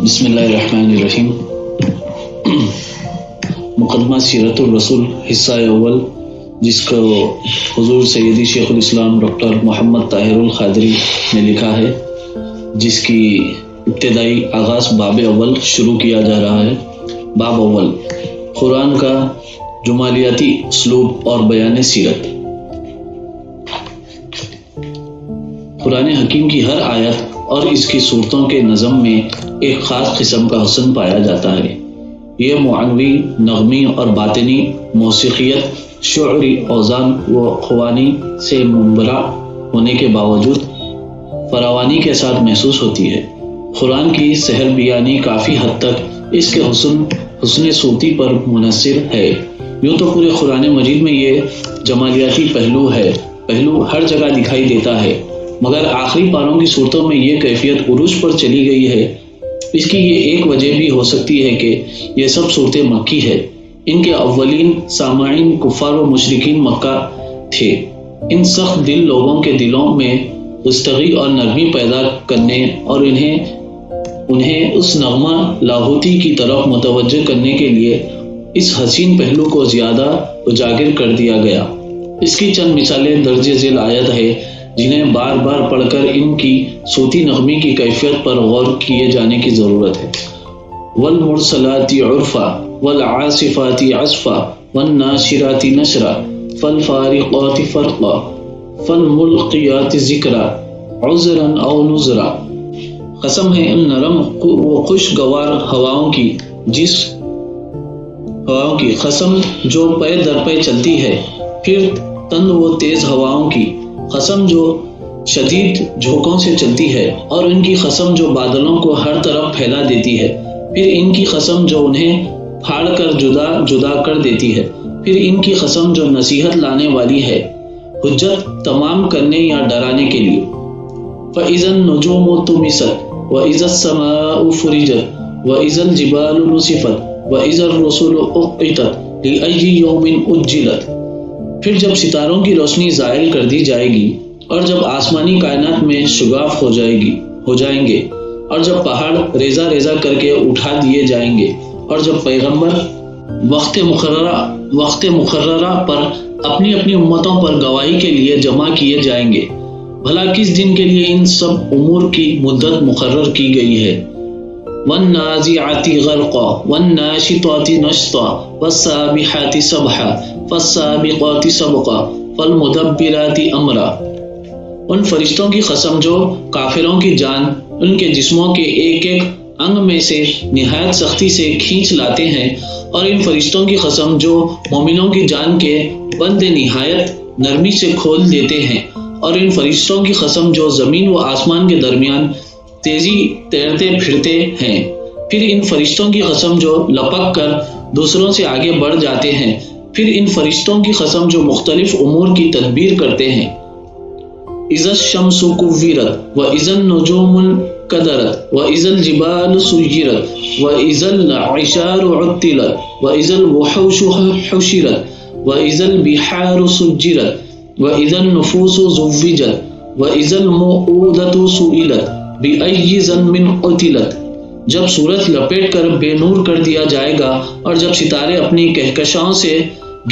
بسم اللہ الرحمن الرحیم۔ مقدمہ سیرت الرسول حصہ اول، جس کو حضور سیدی شیخ الاسلام ڈاکٹر محمد طاہر القادری نے لکھا ہے، جس کی ابتدائی آغاز باب اول شروع کیا جا رہا ہے۔ باب اول، قرآن کا جمالیاتی اسلوب اور بیان سیرت۔ قرآن حکیم کی ہر آیت اور اس کی صورتوں کے نظم میں ایک خاص قسم کا حسن پایا جاتا ہے۔ یہ معنوی، نغمی اور باطنی موسیقیت شعری اوزان و خوانی سے منبرہ ہونے کے باوجود فراوانی کے ساتھ محسوس ہوتی ہے۔ قرآن کی سحر بیانی کافی حد تک اس کے حسن صوتی پر منحصر ہے۔ یوں تو پورے قرآن مجید میں یہ جمالیاتی پہلو ہر جگہ دکھائی دیتا ہے، مگر آخری پاروں کی صورتوں میں یہ کیفیت عروج پر چلی گئی ہے۔ اس کی یہ ایک وجہ بھی ہو سکتی ہے کہ یہ سب صورتیں مکی ہے۔ ان کے اولین سامعین کفار و مشرکین مکہ تھے۔ ان سخت دل لوگوں کے دلوں میں گستگی اور نرمی پیدا کرنے اور انہیں اس نغمہ لاہوتی کی طرف متوجہ کرنے کے لیے اس حسین پہلو کو زیادہ اجاگر کر دیا گیا۔ اس کی چند مثالیں درج ذیل آیت ہے، جنہیں بار بار پڑھ کر ان کی صوتی نغمی کی کیفیت پر غور کیے جانے کی ضرورت ہے۔ والمرسلات عرفا والعاصفات عصفا والناشرات نشرا فالفارقات فرقا فالملقیات ذکرا عذرا او نذرا۔ قسم ہے ان نرم و خوشگوار ہواؤں کی، قسم جو پے در پے چلتی ہے، پھر تند و تیز ہواؤں کی، قسم جو شدید جھونکوں سے چلتی ہے، اور ان کی قسم جو بادلوں کو ہر طرف پھیلا دیتی ہے، پھر ان کی قسم جو انہیں پھاڑ کر جدا کر دیتی ہے، پھر ان کی قسم جو نصیحت لانے والی ہے، حجت تمام کرنے یا ڈرانے کے لیے۔ فَإِذَا النُّجُومُ طُمِسَتْ وَإِذَا السَّمَاءُ فُرِجَتْ وَإِذَا الْجِبَالُ نُسِفَتْ وَإِذَا الرُّسُلُ أُقِّتَتْ لِأَيِّ يَوْمٍ أُجِّلَتْ۔ پھر جب ستاروں کی روشنی زائل کر دی جائے گی، اور جب آسمانی کائنات میں شگاف ہو جائیں گے، اور جب پہاڑ ریزہ ریزہ کر کے اٹھا دیے جائیں گے، اور جب پیغمبر وقت مقررہ پر اپنی امتوں پر گواہی کے لیے جمع کیے جائیں گے، بھلا کس دن کے لیے ان سب امور کی مدت مقرر کی گئی ہے؟ والنازعات غرقا والناشطات نشطا والسابحات سبحا فالسابقات سبقا فالمدبرات امرا۔ ان فرشتوں کی قسم جو کافروں کی جان ان کے جسموں کے ایک ایک انگ میں سے نہایت سختی سے کھینچ لاتے ہیں، اور ان فرشتوں کی قسم جو مومنوں کی جان کے بند نہایت نرمی سے کھول دیتے ہیں، اور ان فرشتوں کی قسم جو زمین و آسمان کے درمیان تیزی تیرتے پھرتے ہیں، پھر ان فرشتوں کی قسم جو لپک کر دوسروں سے آگے بڑھ جاتے ہیں، پھر ان فرشتوں کی قسم جو مختلف امور کی تدبیر کرتے ہیں۔ اذا الشمس كورت واذا النجوم انكدرت واذا الجبال سيرت واذا العشار عطلت واذا الوحوش حشرت واذا البحار سجرت واذا النفوس زوجت واذا الموءودة سئلت بأي ذنب قتلت۔ جب سورج لپیٹ کر بے نور کر دیا جائے گا، اور جب ستارے اپنی کہکشاؤں سے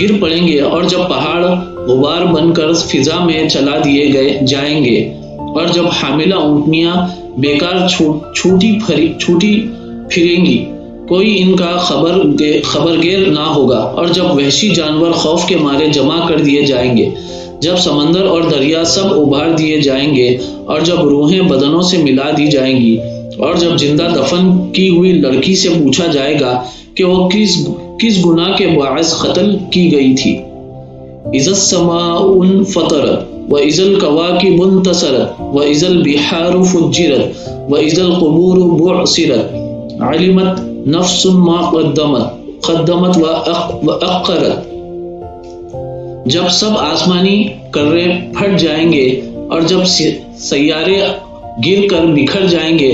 گر پڑیں گے، اور جب پہاڑ غبار بن کر فضا میں چلا دیے جائیں گے، اور جب حاملہ اونٹنیاں بیکار چھوٹی پھریں گی، کوئی ان کا خبرگیر نہ ہوگا، اور جب وحشی جانور خوف کے مارے جمع کر دیے جائیں گے، جب سمندر اور دریا سب ابھار دیے جائیں گے، اور جب روحیں بدنوں سے ملا دی جائیں گی، اور جب زندہ دفن کی ہوئی لڑکی سے پوچھا جائے گا کہ وہ کس گناہ کے باعث قتل کی گئی تھی۔ اذا السماء انفطرت واذا الكواكب انتثرت واذا البحار فجرت واذا القبور بعثرت علمت نفس ما قدمت واخرت۔ جب سب آسمانی کرے پھٹ جائیں گے، اور جب سیارے گر کر بکھر جائیں گے،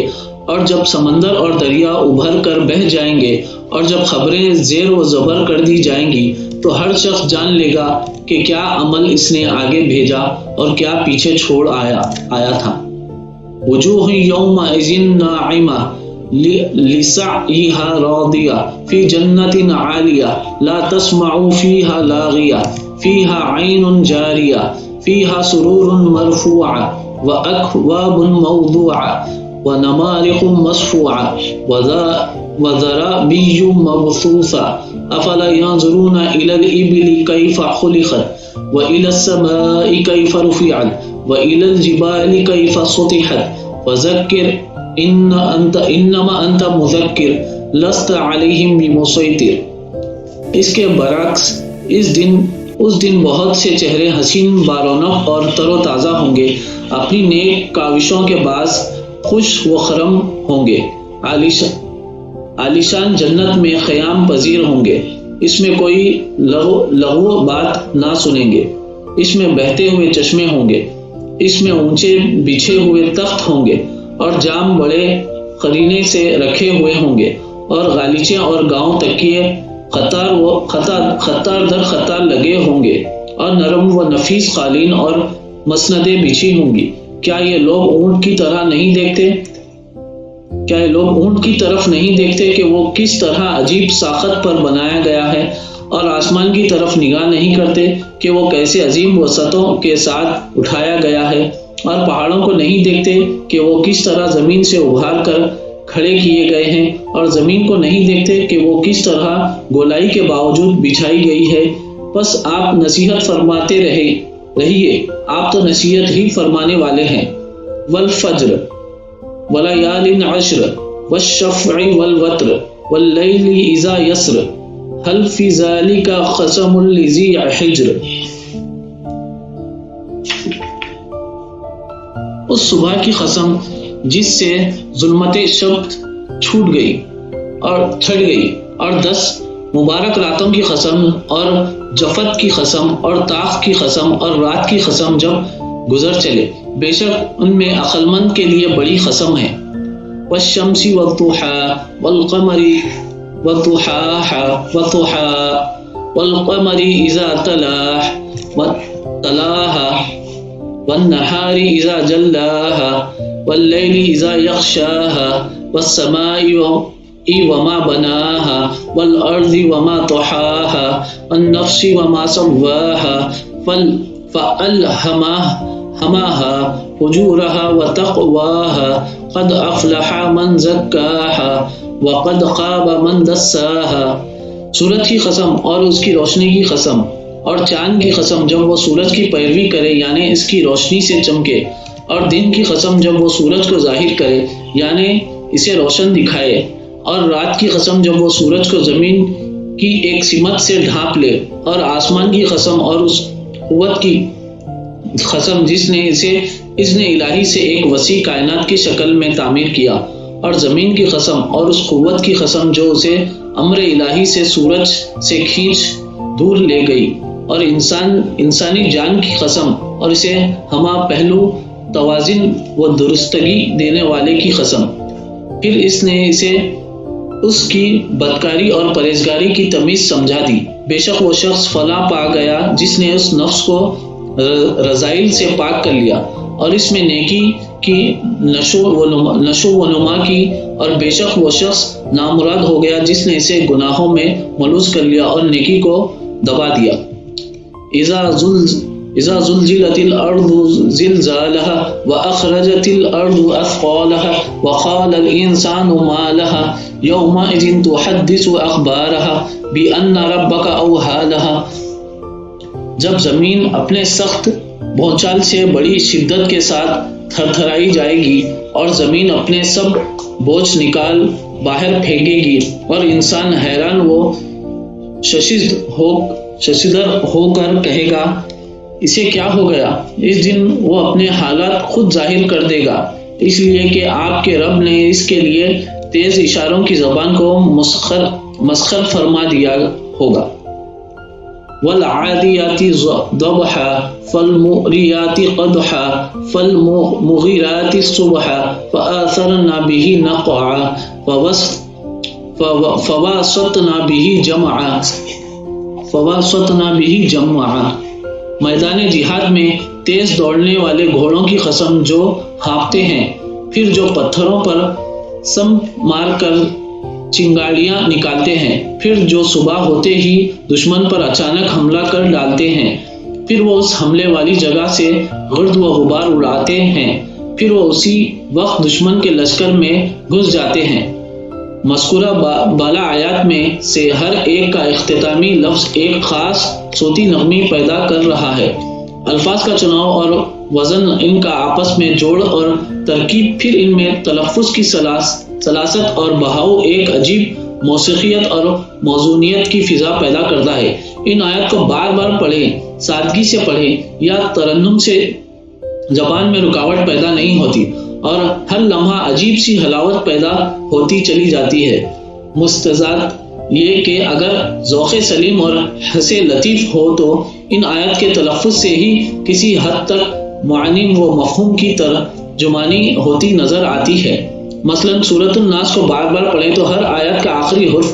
اور جب سمندر اور دریا ابھر کر بہہ جائیں گے، اور جب خبریں زیر و زبر کر دی جائیں گی، تو ہر شخص جان لے گا کہ کیا عمل اس نے آگے بھیجا اور کیا پیچھے چھوڑ آیا تھا۔ وجوہ یومئذ ناعمہ لسعيها راضية في جنة عالية لا تسمع فيها لاغية فيها عين جارية فيها سرور مرفوعة وأكواب موضوعة ونمارق مصفوعة وزرابي مبثوثة أفلا ينظرون إلى الإبل كيف خلقت وإلى السماء كيف رفعت وإلى الجبال كيف سطحت فذكر انما انت مذکر لست علیہم بمسیطر۔ اس کے برعکس اس دن بہت سے چہرے حسین بارونق اور تر و تازہ ہوں گے، اپنی نیک کاوشوں کے باعث خوش و خرم ہوں گے، عالیشان جنت میں قیام پذیر ہوں گے، اس میں کوئی لغو بات نہ سنیں گے، اس میں بہتے ہوئے چشمے ہوں گے، اس میں اونچے بچھے ہوئے تخت ہوں گے اور جام بڑے قرینے سے رکھے ہوئے ہوں گے، اور غالیچے اور گاؤں تکیے خطار در خطار لگے ہوں گے، اور نرم و نفیس قالین اور مسندیں بچھی ہوں گی۔ کیا یہ لوگ اونٹ کی طرح نہیں دیکھتے؟ کیا یہ لوگ اونٹ کی طرف نہیں دیکھتے کہ وہ کس طرح عجیب ساخت پر بنایا گیا ہے، اور آسمان کی طرف نگاہ نہیں کرتے کہ وہ کیسے عظیم وسعتوں کے ساتھ اٹھایا گیا ہے، اور پہاڑوں کو نہیں دیکھتے کہ وہ کس طرح زمین سے ابھار کر کھڑے کیے گئے ہیں، اور زمین کو نہیں دیکھتے کہ وہ کس طرح گولائی کے باوجود بچھائی گئی ہے۔ بس آپ نصیحت فرماتے رہیے، آپ تو نصیحت ہی فرمانے والے ہیں۔ والفجر وليال عشر والشفع والوتر واللیل اذا یسر هل فی ذلک قسم لذی حجر۔ اس صبح کی قسم جس سے ظلمت شب چھٹ گئی اور 10 مبارک راتوں کی قسم، اور جفت کی قسم، اور طاق کی قسم، اور رات کی قسم جب گزر چلے، بے شک ان میں عقل مند کے لیے بڑی قسم ہے۔ والشمس والضحى والقمر والقمر اذا تلاها والنهار اذا جلاها والليل اذا يغشاها والسماء وما بناها والارض وما طحاها والنفس وما سواها فألهمها فجورها وتقواها قد افلح من زکاها وقد خاب من دساها۔ سورج کی قسم اور اس کی روشنی کی قسم، اور چاند کی قسم جب وہ سورج کی پیروی کرے یعنی اس کی روشنی سے چمکے، اور دن کی قسم جب وہ سورج کو ظاہر کرے یعنی اسے روشن دکھائے، اور رات کی قسم جب وہ سورج کو زمین کی ایک سمت سے ڈھانپ لے، اور آسمان کی قسم اور اس قوت کی قسم جس نے اسے اذن الہی سے ایک وسیع کائنات کی شکل میں تعمیر کیا، اور زمین کی قسم اور اس قوت کی قسم جو اسے امر الہی سے سورج سے کھینچ دور لے گئی، اور انسانی جان کی قسم اور اسے ہمہ پہلو توازن و درستگی دینے والے کی قسم۔ پھر اس نے اسے اس کی بدکاری اور پرہیزگاری کی تمیز سمجھا دی۔ بے شک وہ شخص فلاح پا گیا جس نے اس نفس کو رذائل سے پاک کر لیا، اور اس میں نیکی کی نشو و نما کی، اور بے شک وہ شخص نامراد ہو گیا جس نے اسے گناہوں میں ملوث کر لیا اور نیکی کو دبا دیا۔ اذا زلزلت الارض زلزالها واخرجت الارض اثقالها وقال الانسان ما لها يومئذ تحدث اخبارها بان ربك اوحى لها۔ جب زمین اپنے سخت بھونچال سے بڑی شدت کے ساتھ تھر تھرائی جائے گی، اور زمین اپنے سب بوجھ نکال باہر پھینکے گی، اور انسان حیران و ششدر ہو کر کہے گا اسے کیا ہو گیا۔ اس دن وہ اپنے حالات خود ظاہر کر دے گا، اس لیے کہ آپ کے رب نے اس کے لیے تیز اشاروں کی زبان کو مسخر فرما دیا ہوگا۔ والعادیات ضبحا فالمؤریات قدحا فالمغیرات صبحا فآثرن به نقعا فواسطن به جمعا۔ میدان جہاد میں تیز دوڑنے والے گھوڑوں کی قسم جو ہانپتے ہیں، پھر جو پتھروں پر سم مار کر چنگاریاں نکالتے ہیں، پھر جو صبح ہوتے ہی دشمن پر اچانک حملہ کر ڈالتے ہیں، پھر وہ اس حملے والی جگہ سے گرد و غبار اڑاتے ہیں، پھر وہ اسی وقت دشمن کے لشکر میں گھس جاتے ہیں۔ مذکورہ بالا آیات میں سے ہر ایک کا اختتامی لفظ ایک خاص صوتی نغمے پیدا کر رہا ہے۔ الفاظ کا چناؤ اور وزن، ان کا آپس میں جوڑ اور ترکیب، پھر ان میں تلفظ کی سلاست اور بہاؤ ایک عجیب موسیقیت اور موزونیت کی فضا پیدا کرتا ہے۔ ان آیات کو بار بار پڑھیں، سادگی سے پڑھیں یا ترنم سے زبان میں رکاوٹ پیدا نہیں ہوتی اور ہر لمحہ عجیب سی حلاوت پیدا ہوتی چلی جاتی ہے۔ مستضاد یہ کہ اگر ذوق سلیم اور حس لطیف ہو تو ان آیات کے تلفظ سے ہی کسی حد تک معنی و مفہوم کی ترجمانی ہوتی نظر آتی ہے۔ مثلاً سورۃ الناس کو بار بار پڑھیں تو ہر آیت کا آخری حرف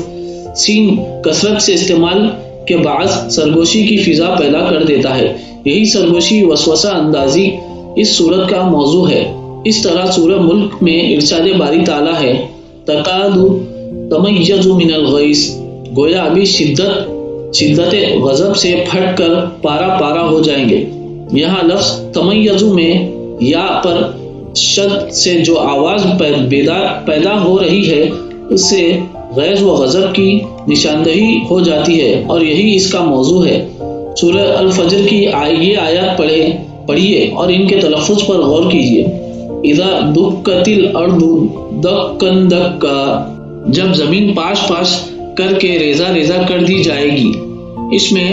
سین کثرت سے استعمال کے باعث سرگوشی کی فضا پیدا کر دیتا ہے۔ یہی سرگوشی وسوسہ اندازی اس سورت کا موضوع ہے۔ اس طرح سورہ ملک میں ارشاد باری تعالیٰ ہے، تکاد تمیز من الغیظ، گویا ابھی شدت غضب سے پھٹ کر پارا پارا ہو جائیں گے۔ یہاں لفظ تمیز میں یا پر شد سے جو آواز پیدا ہو رہی ہے اس سے غیظ و غضب کی نشاندہی ہو جاتی ہے اور یہی اس کا موضوع ہے۔ سورہ الفجر کی یہ آیات پڑھیے اور ان کے تلفظ پر غور کیجیے۔ اذا دکت الارض دکن دکا، جب زمین پاش پاش کر کے ریزہ ریزہ کر دی جائے گی۔ اس میں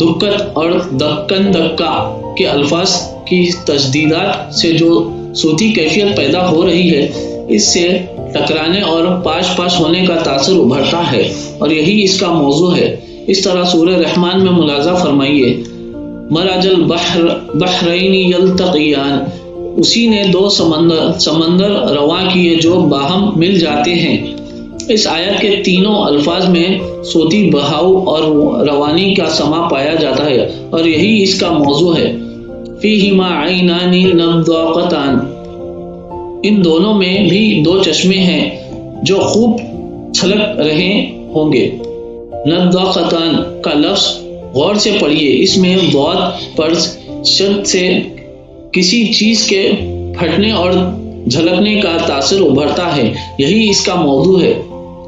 دکت اور دکن دکا کے الفاظ کی تجدیدات سے جو صوتی کیفیت پیدا ہو رہی ہے، اس سے ٹکرانے اور پاش پاش ہونے کا تاثر ابھرتا ہے اور یہی اس کا موضوع ہے۔ اس طرح سورہ رحمان میں ملاحظہ فرمائیے، مرج البحرین یلتقیان، اسی نے دو سمندر رواں کیے جو باہم مل جاتے ہیں۔ اس آیت کے تینوں الفاظ میں صوتی بہاؤ اور روانی کا سما پایا جاتا ہے اور یہی اس کا موضوع ہے۔ فیہما عینان نضاقتان، ان دونوں میں بھی دو چشمے ہیں جو خوب چھلک رہے ہوں گے۔ نضاقتان کا لفظ غور سے پڑھیے، اس میں ضاد پر شد سے کسی چیز کے پھٹنے اور جھلکنے کا تاثر ابھرتا ہے، یہی اس کا موضوع ہے۔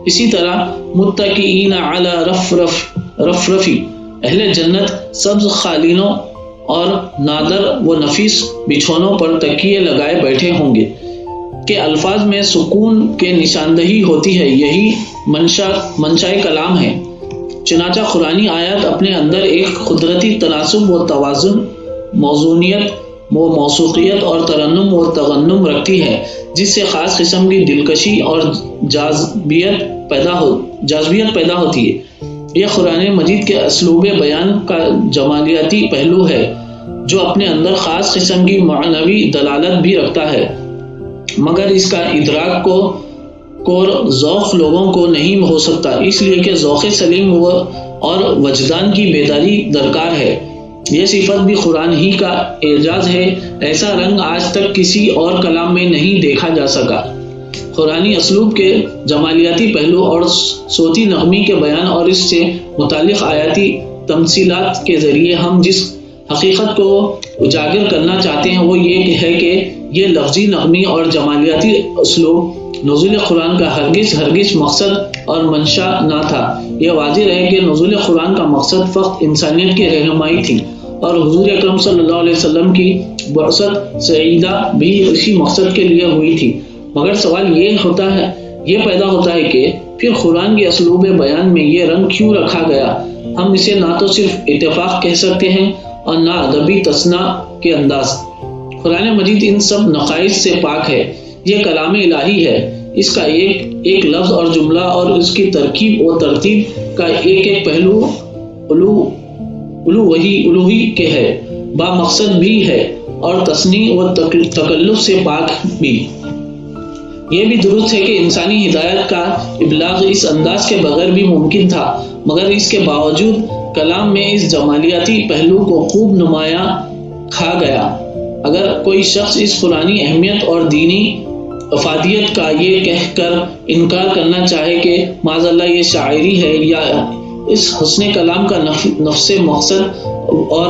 اسی طرح متکئین علی رفرفی، اہل جنت سبز قالینوں اور نادر و نفیس بچھونوں پر تکیے لگائے بیٹھے ہوں گے کے الفاظ میں سکون کے نشاندہی ہوتی ہے، یہی منشاء کلام ہے۔ چنانچہ قرآنی آیات اپنے اندر ایک قدرتی تناسب و توازن، موزونیت و موسیقیت اور ترنم و تغنم رکھتی ہے، جس سے خاص قسم کی دلکشی اور جاذبیت پیدا ہوتی ہے۔ یہ قرآن مجید کے اسلوب بیان کا جمالیاتی پہلو ہے جو اپنے اندر خاص قسم کی معنوی دلالت بھی رکھتا ہے، مگر اس کا ادراک کو ذوق لوگوں کو نہیں ہو سکتا، اس لیے کہ ذوق سلیم اور وجدان کی بیداری درکار ہے۔ یہ صفت بھی قرآن ہی کا اعجاز ہے، ایسا رنگ آج تک کسی اور کلام میں نہیں دیکھا جا سکا۔ قرآنی اسلوب کے جمالیاتی پہلو اور صوتی نغمے کے بیان اور اس سے متعلق آیاتی تمثیلات کے ذریعے ہم جس حقیقت کو اجاگر کرنا چاہتے ہیں وہ یہ ہے کہ یہ لفظی نغمے اور جمالیاتی اسلوب نزول قرآن کا ہرگز مقصد اور منشا نہ تھا۔ یہ واضح ہے کہ نزول قرآن کا مقصد فقط انسانیت کی رہنمائی تھی اور حضور اکرم صلی اللہ علیہ وسلم کی بعثت سعیدہ بھی اسی مقصد کے لیے ہوئی تھی، مگر سوال یہ پیدا ہوتا ہے کہ پھر قرآن کے اسلوب بیان میں یہ رنگ کیوں رکھا گیا؟ ہم اسے نہ تو صرف اتفاق کہہ سکتے ہیں اور نہ ادبی تصنع کے انداز۔ قرآن مجید ان سب نقائص سے پاک ہے، یہ کلام الہی ہے، اس کا ایک لفظ اور جملہ اور اس کی ترکیب و ترتیب کا ایک پہلو الوہی کے ہے، با مقصد بھی ہے اور تصنیع و تکلف سے پاک بھی۔ یہ بھی درست ہے کہ انسانی ہدایت کا ابلاغ اس انداز کے بغیر بھی ممکن تھا، مگر اس کے باوجود کلام میں اس جمالیاتی پہلو کو خوب نمایاں کھا گیا۔ اگر کوئی شخص اس قرآنی اہمیت اور دینی افادیت کا یہ کہہ کر انکار کرنا چاہے کہ معاذ اللہ یہ شاعری ہے یا اس حسن کلام کا نفس مقصد اور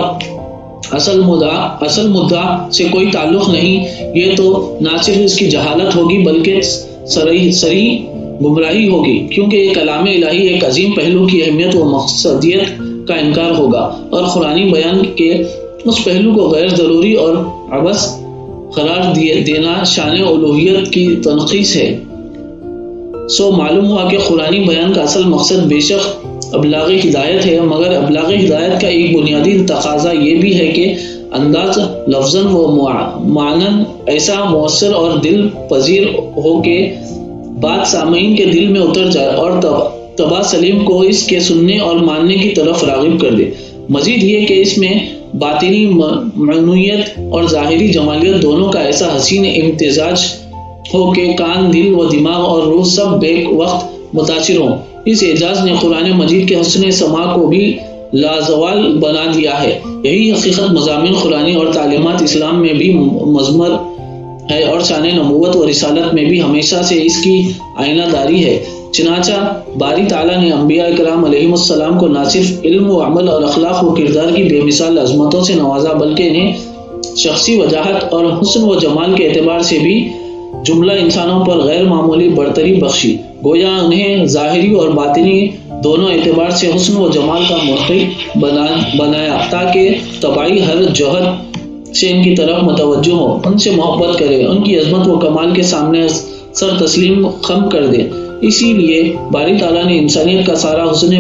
اصل مدعا سے کوئی تعلق نہیں، یہ تو نہ صرف اس کی جہالت ہوگی بلکہ سری گمراہی ہوگی، کیونکہ یہ کلام الہی ایک عظیم پہلو کی اہمیت و مقصدیت کا انکار ہوگا اور قرآنی بیان کے اس پہلو کو غیر ضروری اور عبث قرار دینا شان الوہیت کی تنقیص ہے۔ سو معلوم ہوا کہ قرآنی بیان کا اصل مقصد بے شک ابلاغ ہدایت ہے، مگر ابلاغ ہدایت کا ایک بنیادی تقاضا یہ بھی ہے کہ انداز لفظاً و معناً ایسا مؤثر اور دل پذیر ہو کہ بات سامعین کے دل میں اتر جائے اور طبع سلیم کو اس کے سننے اور ماننے کی طرف راغب کر دے۔ مزید یہ کہ اس میں باطنی معنویت اور ظاہری جمالیت دونوں کا ایسا حسین امتزاج ہو کہ کان، دل و دماغ اور روح سب بیک وقت متاثر ہوں۔ اس اعجاز نے قرآن مجید کے حسن سماع کو بھی لازوال بنا دیا ہے۔ یہی حقیقت مضامین قرآنی اور تعلیمات اسلام میں بھی مضمر ہے اور شان نبوت و رسالت میں بھی ہمیشہ سے اس کی آئینہ داری ہے۔ چنانچہ باری تعالیٰ نے انبیاء کرام علیہم السلام کو نہ صرف علم و عمل اور اخلاق و کردار کی بے مثال عظمتوں سے نوازا بلکہ انہیں شخصی وجاہت اور حسن و جمال کے اعتبار سے بھی جملہ انسانوں پر غیر معمولی برتری بخشی، گویا انہیں ظاہری اور باطنی دونوں اعتبار سے حسن و جمال کا محقق بنایا تاکہ طبعی ہر جوہر سے ان کی طرف متوجہ ہو، ان سے محبت کرے، ان کی عظمت و کمال کے سامنے سر تسلیم خم کر دے۔ اسی لیے باری تعالیٰ نے انسانیت کا سارا حسن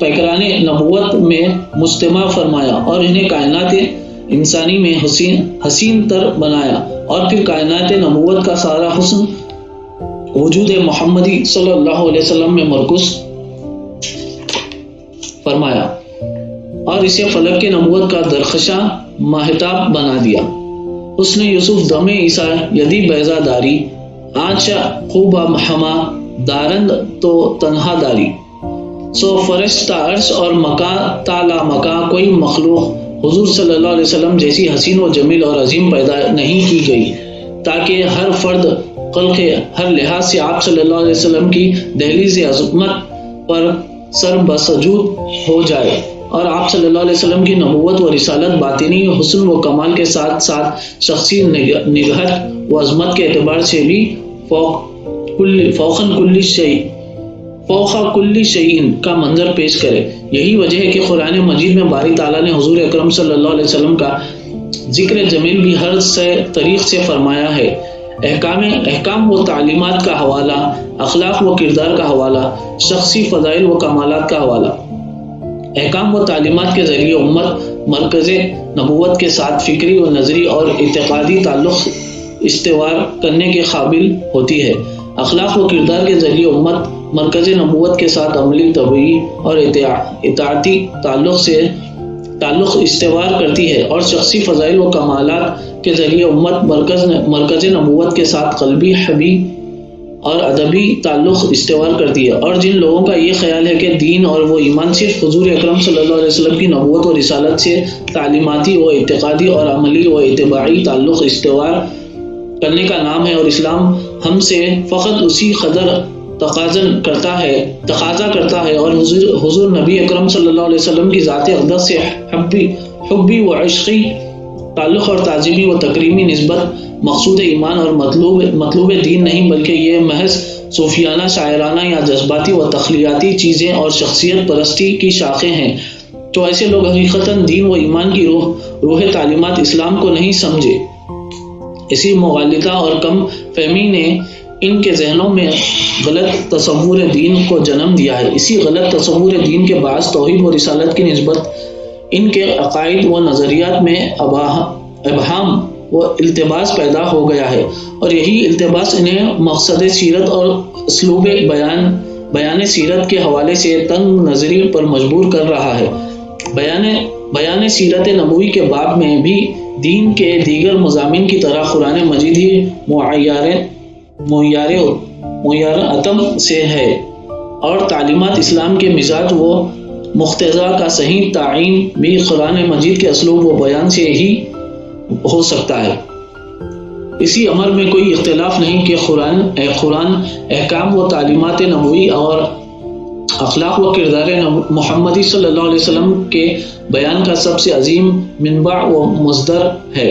پیکران نبوت میں مجتمع فرمایا اور انہیں کائنات انسانی میں حسین تر بنایا، اور پھر کائنات نبوت کا سارا حسن وجود محمدی صلی اللہ علیہ وسلم میں مرکوز فرمایا اور اسے فلک کے نبوت کا درخشاں ماہتاب بنا دیا۔ حسن یوسف دم عیسیٰ یدی بیضا داری، آنچا خوب ہما دارند تو تنہا داری۔ سو فرشتہ عرش اور مکان تالا مکان کوئی مخلوق حضور صلی اللہ علیہ وسلم جیسی حسین و جمیل اور عظیم پیدا نہیں کی گئی تاکہ ہر فرد خلق ہر لحاظ سے آپ صلی اللہ علیہ وسلم کی دہلیز عظمت پر سر بسجود ہو جائے، اور آپ صلی اللہ علیہ وسلم کی نبوت و رسالت باطنی حسن و کمال کے ساتھ ساتھ شخصی نگہت و عظمت کے اعتبار سے بھی فوق کل شیء کا منظر پیش کرے۔ یہی وجہ ہے کہ قرآن مجید میں باری تعالیٰ نے حضور اکرم صلی اللہ علیہ وسلم کا ذکر جمیل بھی ہر طریق سے فرمایا ہے۔ احکام و تعلیمات کا حوالہ، اخلاق و کردار کا حوالہ، شخصی فضائل و کمالات کا حوالہ۔ احکام و تعلیمات کے ذریعے امت مرکز نبوت کے ساتھ فکری و نظری اور اعتقادی تعلق استوار کرنے کے قابل ہوتی ہے۔ اخلاق و کردار کے ذریعے امت مرکز نبوت کے ساتھ عملی، طبعی اور اطاعتی تعلق استوار کرتی ہے، اور شخصی فضائل و کمالات کے ذریعے امت مرکز نبوت کے ساتھ قلبی، حبی اور ادبی تعلق استوار کرتی ہے۔ اور جن لوگوں کا یہ خیال ہے کہ دین اور وہ ایمان صرف حضور اکرم صلی اللہ علیہ وسلم کی نبوت و رسالت سے تعلیماتی و اعتقادی اور عملی و اتباعی تعلق استوار کرنے کا نام ہے، اور اسلام ہم سے فقط اسی قدر تقاضا کرتا ہے اور حضور نبی اکرم صلی اللہ علیہ وسلم کی ذات اقدس سے حبی و عشقی تعلق اور تعظیمی و تکریمی نسبت مقصود ایمان اور مطلوب دین نہیں، بلکہ یہ محض صوفیانہ، شاعرانہ یا جذباتی و تخلیقاتی چیزیں اور شخصیت پرستی کی شاخیں ہیں۔ تو ایسے لوگ حقیقتاً دین و ایمان کی روح تعلیمات اسلام کو نہیں سمجھے۔ اسی مغالطہ اور کم فہمی نے ان کے ذہنوں میں غلط تصور دین کو جنم دیا ہے۔ اسی غلط تصور دین کے باعث توحید و رسالت کی نسبت ان کے عقائد و نظریات میں ابہام و التباس پیدا ہو گیا ہے، اور یہی التباس انہیں مقصد سیرت اور اسلوب بیان سیرت کے حوالے سے تنگ نظری پر مجبور کر رہا ہے۔ بیان سیرت نبوی کے باب میں بھی دین کے دیگر مضامین کی طرح قرآن مجید ہی معیار اتم سے ہے، اور تعلیمات اسلام کے مزاج و مقتضا کا صحیح تعین بھی قرآن مجید کے اسلوب و بیان سے ہی ہو سکتا ہے۔ اسی امر میں کوئی اختلاف نہیں کہ قرآن احکام و تعلیمات نبوی اور اخلاق و کردار محمدی صلی اللہ علیہ وسلم کے بیان کا سب سے عظیم منبع و مصدر ہے۔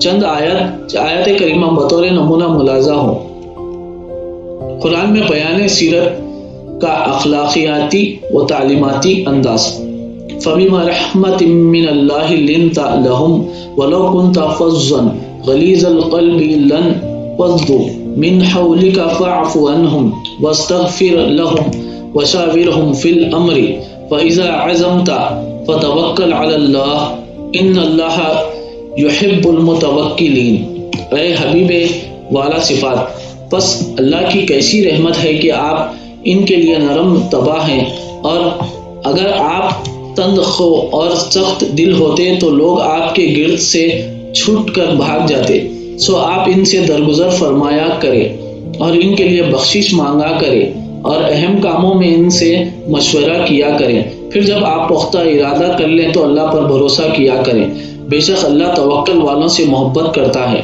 چند آیات کریمہ بطور نمونہ ملاحظہ ہو۔ قرآن میں بیان سیرت کا اخلاقیاتی و تعلیماتی انداز۔ فَبِمَا رَحْمَةٍ مِّنَ اللَّهِ لِنْتَ لَهُمْ وَلَوْ كُنْتَ فَظًّا غَلِيظَ الْقَلْبِ لَانفَضُّوا مِنْ حَوْلِكَ فَاعْفُ عَنْهُمْ وَاسْتَغْفِرْ لَهُمْ وَشَاوِرْهُمْ فِي الْأَمْرِ فَإِذَا عَزَمْتَ فَتَوَكَّلْ عَلَى اللَّهِ إِنَّ اللَّهَ يُحِبُّ الْمُتَوَكِّلِينَ۔ اے حبیب والا صفات، پس اللہ کی کیسی رحمت ہے کہ آپ ان کے لیے نرم طبع ہیں، اور اگر آپ تند خو اور سخت دل ہوتے تو لوگ آپ کے گرد سے چھوٹ کر بھاگ جاتے۔ سو آپ ان سے درگزر فرمایا کرے اور ان کے لیے بخشش مانگا کرے اور اہم کاموں میں ان سے مشورہ کیا کریں۔ پھر جب آپ پختہ ارادہ کر لیں تو اللہ پر بھروسہ کیا کریں، بے شک اللہ توکل والوں سے محبت کرتا ہے۔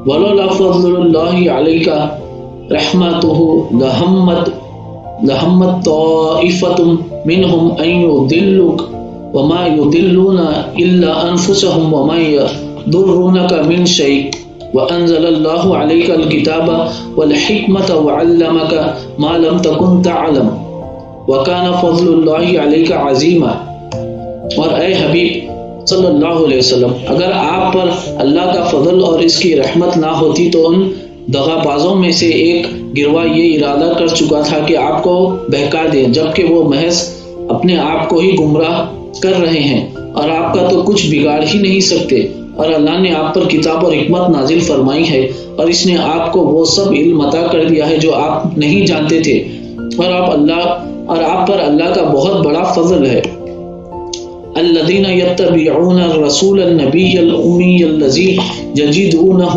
وَلَوْلَا فَضْلُ اللَّهِ عَلَيْكَ رَحْمَتُهُ لَهَمَّتْ طَائِفَةٌ مِّنْهُمْ أَن يُضِلُّوكَ وَمَا يُضِلُّونَ إِلَّا أَنفُسَهُمْ وَمَا يَضُرُّونَكَ مِنْ شَيْءٍ وَأَنزَلَ اللَّهُ عَلَيْكَ الْكِتَابَ وَالْحِكْمَةَ وَعَلَّمَكَ مَا لَمْ تَكُنْ تَعْلَمُ وَكَانَ فَضْلُ اللَّهِ عَلَيْكَ عَظِيمًا۔ اور اے حبیب صلی اللہ علیہ وسلم، اگر آپ پر اللہ کا فضل اور اس کی رحمت نہ ہوتی تو ان دغا بازوں میں سے ایک گروہ یہ ارادہ کر چکا تھا کہ آپ کو بہکا دیں، جبکہ وہ محض اپنے آپ کو ہی گمراہ کر رہے ہیں اور آپ کا تو کچھ بگاڑ ہی نہیں سکتے۔ اور اللہ نے آپ پر کتاب اور حکمت نازل فرمائی ہے، اور اس نے آپ کو وہ سب علم عطا کر دیا ہے جو آپ نہیں جانتے تھے، اور آپ پر اللہ کا بہت بڑا فضل ہے۔ الذين يتبعون الرسول النبي الأمي الذي يجدونه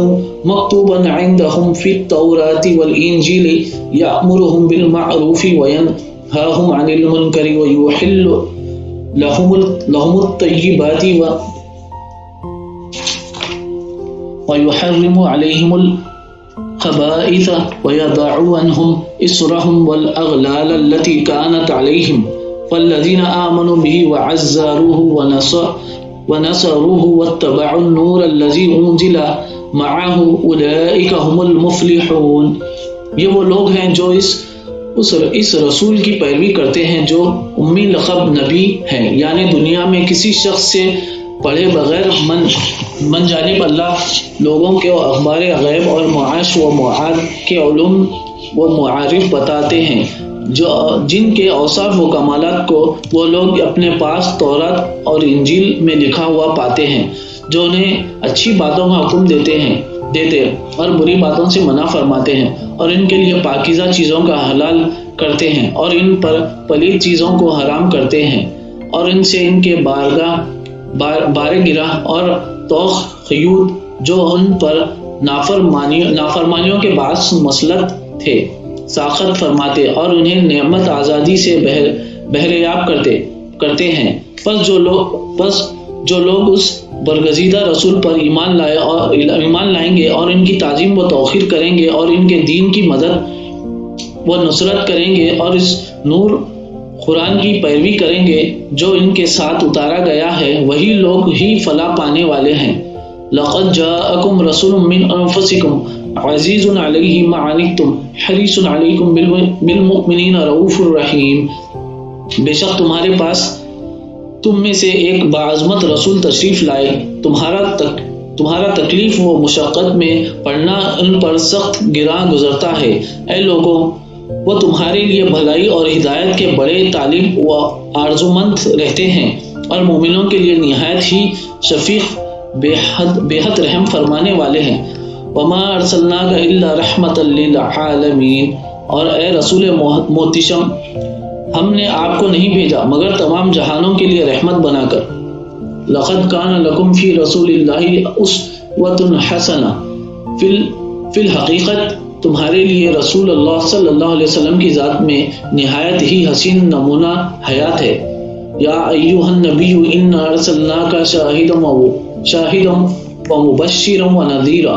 مكتوبا عندهم في التوراة والإنجيل يأمرهم بالمعروف وينهاهم عن المنكر ويحل لهم الطيبات ويحرم عليهم الخبائث ويضع عنهم إصرهم والأغلال التي كانت عليهم والذين آمنوا به وعزروه ونصروه واتبعوا النور الذي أنزل معه أولئك هم المفلحون۔ یہ وہ لوگ ہیں جو اس رسول کی پیروی کرتے ہیں جو امی لقب نبی ہیں، یعنی دنیا میں کسی شخص سے پڑھے بغیر من جانب اللہ لوگوں کے اخبار غیب اور معاش و معاد کے علوم و معارف بتاتے ہیں، جن کے اوصاف و کمالات کو وہ لوگ اپنے پاس تورات اور انجیل میں لکھا ہوا پاتے ہیں، جو انہیں اچھی باتوں کا حکم دیتے اور بری باتوں سے منع فرماتے ہیں، اور ان کے لیے پاکیزہ چیزوں کا حلال کرتے ہیں اور ان پر پلید چیزوں کو حرام کرتے ہیں، اور ان سے ان کے بارے گرہ اور توخ خیود جو ان پر نافرمانیوں کے باعث مسلط تھے ساخت فرماتے اور انہیں نعمت آزادی سے بہریاب کرتے ہیں۔ پس جو لوگ اس برگزیدہ رسول پر ایمان لائیں گے اور ان کی تعظیم و توقیر کریں گے اور ان کے دین کی مدد و نصرت کریں گے اور اس نور قرآن کی پیروی کریں گے جو ان کے ساتھ اتارا گیا ہے، وہی لوگ ہی فلاح پانے والے ہیں۔ لَقَدْ جَاءَكُمْ رَسُولٌ مِّنْ أَنفُسِكُمْ عَزِيزٌ عَلَيْهِ مَا عَنِتُّمْ حَرِيصٌ عَلَيْكُمْ بِالْمُؤْمِنِينَ رَءُوفٌ رَحِيمٌ۔ بے شک تمہارے پاس تم میں سے ایک باعظمت رسول تشریف لائے، تمہارا تکلیف و مشقت میں پڑنا ان پر سخت گراں گزرتا ہے۔ اے لوگوں، وہ تمہارے لیے بھلائی اور ہدایت کے بڑے طالب و آرزومند رہتے ہیں، اور مومنوں کے لیے نہایت ہی شفیق بے حد رحم فرمانے والے ہیں۔ وما ارسلناک الا رحمۃ للعالمین، اور اے رسول محتشم، ہم نے آپ کو نہیں بھیجا مگر تمام جہانوں کے لیے رحمت بنا کر۔ لقد کان لکم فی رسول اللہ اسوۃ حسنہ، فی الحقیقت تمہارے لیے رسول اللہ صلی اللہ علیہ وسلم کی ذات میں نہایت ہی حسین نمونہ حیات ہے۔ یا ایھا النبی انا ارسلناک شاہدا ومبشرا ونذیرا،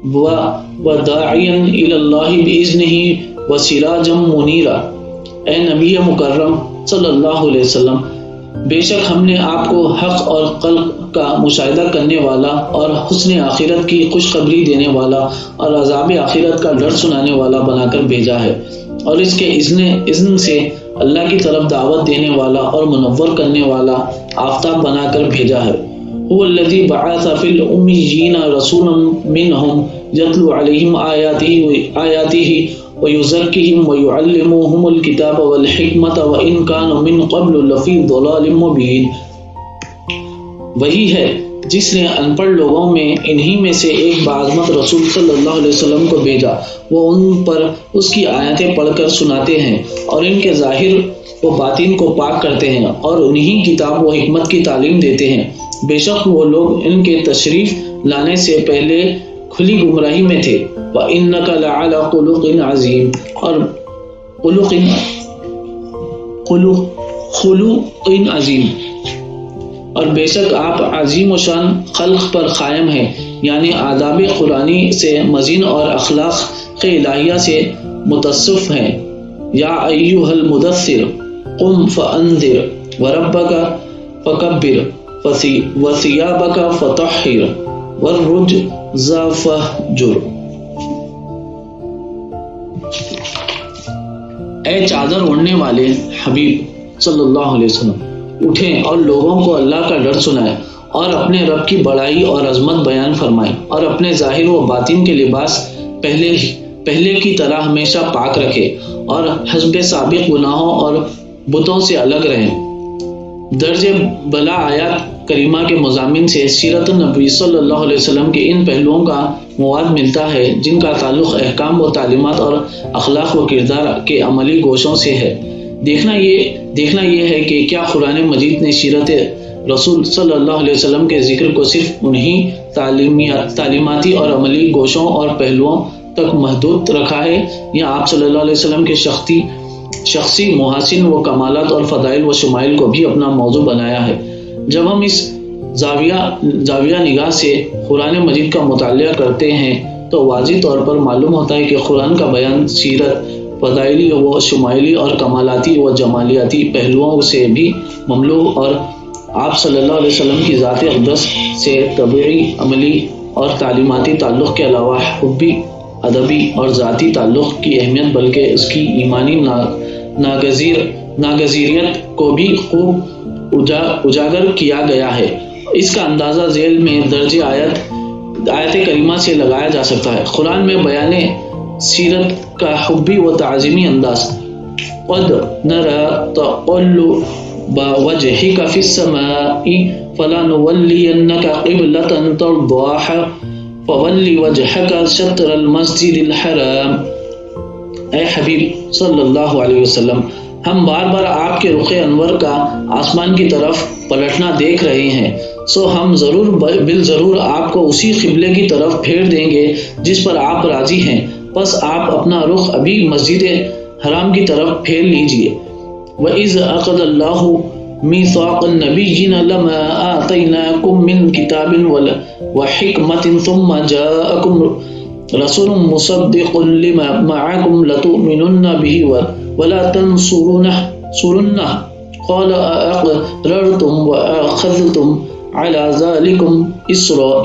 وداعیا الی اللہ بإذنہ وسراجا منیرا۔ اے نبی مکرم صلی اللہ علیہ وسلم، بے شک ہم نے آپ کو حق اور قلب کا مشاہدہ کرنے والا اور حسن آخرت کی خوشخبری دینے والا اور عذاب آخرت کا ڈر سنانے والا بنا کر بھیجا ہے، اور اس کے اذن سے اللہ کی طرف دعوت دینے والا اور منور کرنے والا آفتاب بنا کر بھیجا ہے۔ هو الذی بعث فی الامیین رسولا منہم یتلو علیہم آیاتہ وَيُزَكِّهِمْ وَيُعَلِّمُهُمُ الْكِتَابَ وَالْحِكْمَةَ وَإِنْ كَانُوا مِنْ قَبْلُ لَفِي ضَلَالٍ مُبِينٍ۔ وہی ہے جس نے ان پڑھ لوگوں میں انہی میں سے ایک باعظمت رسول صلی اللہ علیہ وسلم کو بھیجا، وہ ان پر اس کی آیتیں پڑھ کر سناتے ہیں اور ان کے ظاہر و باطن کو پاک کرتے ہیں اور انہی کتاب و حکمت کی تعلیم دیتے ہیں۔ بے شک وہ لوگ ان کے تشریف لانے سے پہلے کھلی گمراہی میں تھے۔ وَإِنَّكَ لَعَلَى خُلُقٍ عَظِيمٍ، اور خلق عظیم، اور بے شک آپ عظیم و شان خلق پر قائم ہیں، یعنی آداب قرآنی سے مزین اور اخلاق الہیہ سے متصف ہیں۔ یا ایھا المدثر قم فانذر وربک فکبر وثیابک فطہر والرجز فاہجر۔ اے چادر اوڑھنے والے حبیب صلی اللہ علیہ وسلم، اٹھیں اور لوگوں کو اللہ کا ڈر سنائیں اور اپنے رب کی بڑائی اور عظمت بیان فرمائیں، اور اپنے ظاہر و باطن کے لباس پہلے کی طرح ہمیشہ پاک رکھیں اور حسب سابق گناہوں اور بتوں سے الگ رہیں۔ درج بلا آیات کریمہ کے مضامین سے سیرت النبی صلی اللہ علیہ وسلم کے ان پہلوؤں کا مواد ملتا ہے جن کا تعلق احکام و تعلیمات اور اخلاق و کردار کے عملی گوشوں سے ہے۔ دیکھنا یہ ہے کہ کیا قرآن مجید نے سیرت رسول صلی اللہ علیہ وسلم کے ذکر کو صرف انہی تعلیماتی اور عملی گوشوں اور پہلوؤں تک محدود رکھا ہے، یا آپ صلی اللہ علیہ وسلم کے شخصی محاسن و کمالات اور فضائل و شمائل کو بھی اپنا موضوع بنایا ہے؟ جب ہم اس زاویہ نگاہ سے قرآن مجید کا مطالعہ کرتے ہیں تو واضح طور پر معلوم ہوتا ہے کہ قرآن کا بیان سیرت، فضائلی و شمائلی اور کمالاتی و جمالیاتی پہلوؤں سے بھی مملو، اور آپ صلی اللہ علیہ وسلم کی ذات اقدس سے طبعی، عملی اور تعلیماتی تعلق کے علاوہ حبی، ادبی اور ذاتی تعلق کی اہمیت بلکہ اس کی ایمانی ناگزیریت کو بھی خوب اجاگر کیا گیا ہے۔ اس کا اندازہ ذیل میں درج آیت کریمہ سے لگایا جا سکتا ہے۔ قرآن میں بیان سیرت کا حبی و تعظیمی انداز: قد نرى تقلب وجهك في السماء فلنولينك قبلة ترضاها فول وجهك شطر المسجد الحرام۔ اے حبیب صلی اللہ علیہ وسلم، ہم بار بار آپ کے رخ انور کا آسمان کی طرف پلٹنا دیکھ رہے ہیں، سو ہم بالضرور آپ کو اسی قبلے کی طرف پھیر دیں گے جس پر آپ راضی ہیں، بس آپ اپنا رخ ابھی مسجد حرام کی طرف پھیر لیجئے۔ وَإِذْ أَخَذَ اللَّهُ مِيثَاقَ النَّبِيِّينَ لَمَا آتَيْنَاكُم مِّن كِتَابٍ وَحِكْمَةٍ ثُمَّ جَاءَكُمْ رَسُولٌ مُصَدِّقٌ لِّمَا مَعَكُمْ لَتُؤْمِنُنَّ بِهِ وَلَا تَنصُرُنَّهُ قَالَ أَأَقْرَرْتُمْ وَأَخَذْتُمْ عَلَى ذَلِكُمْ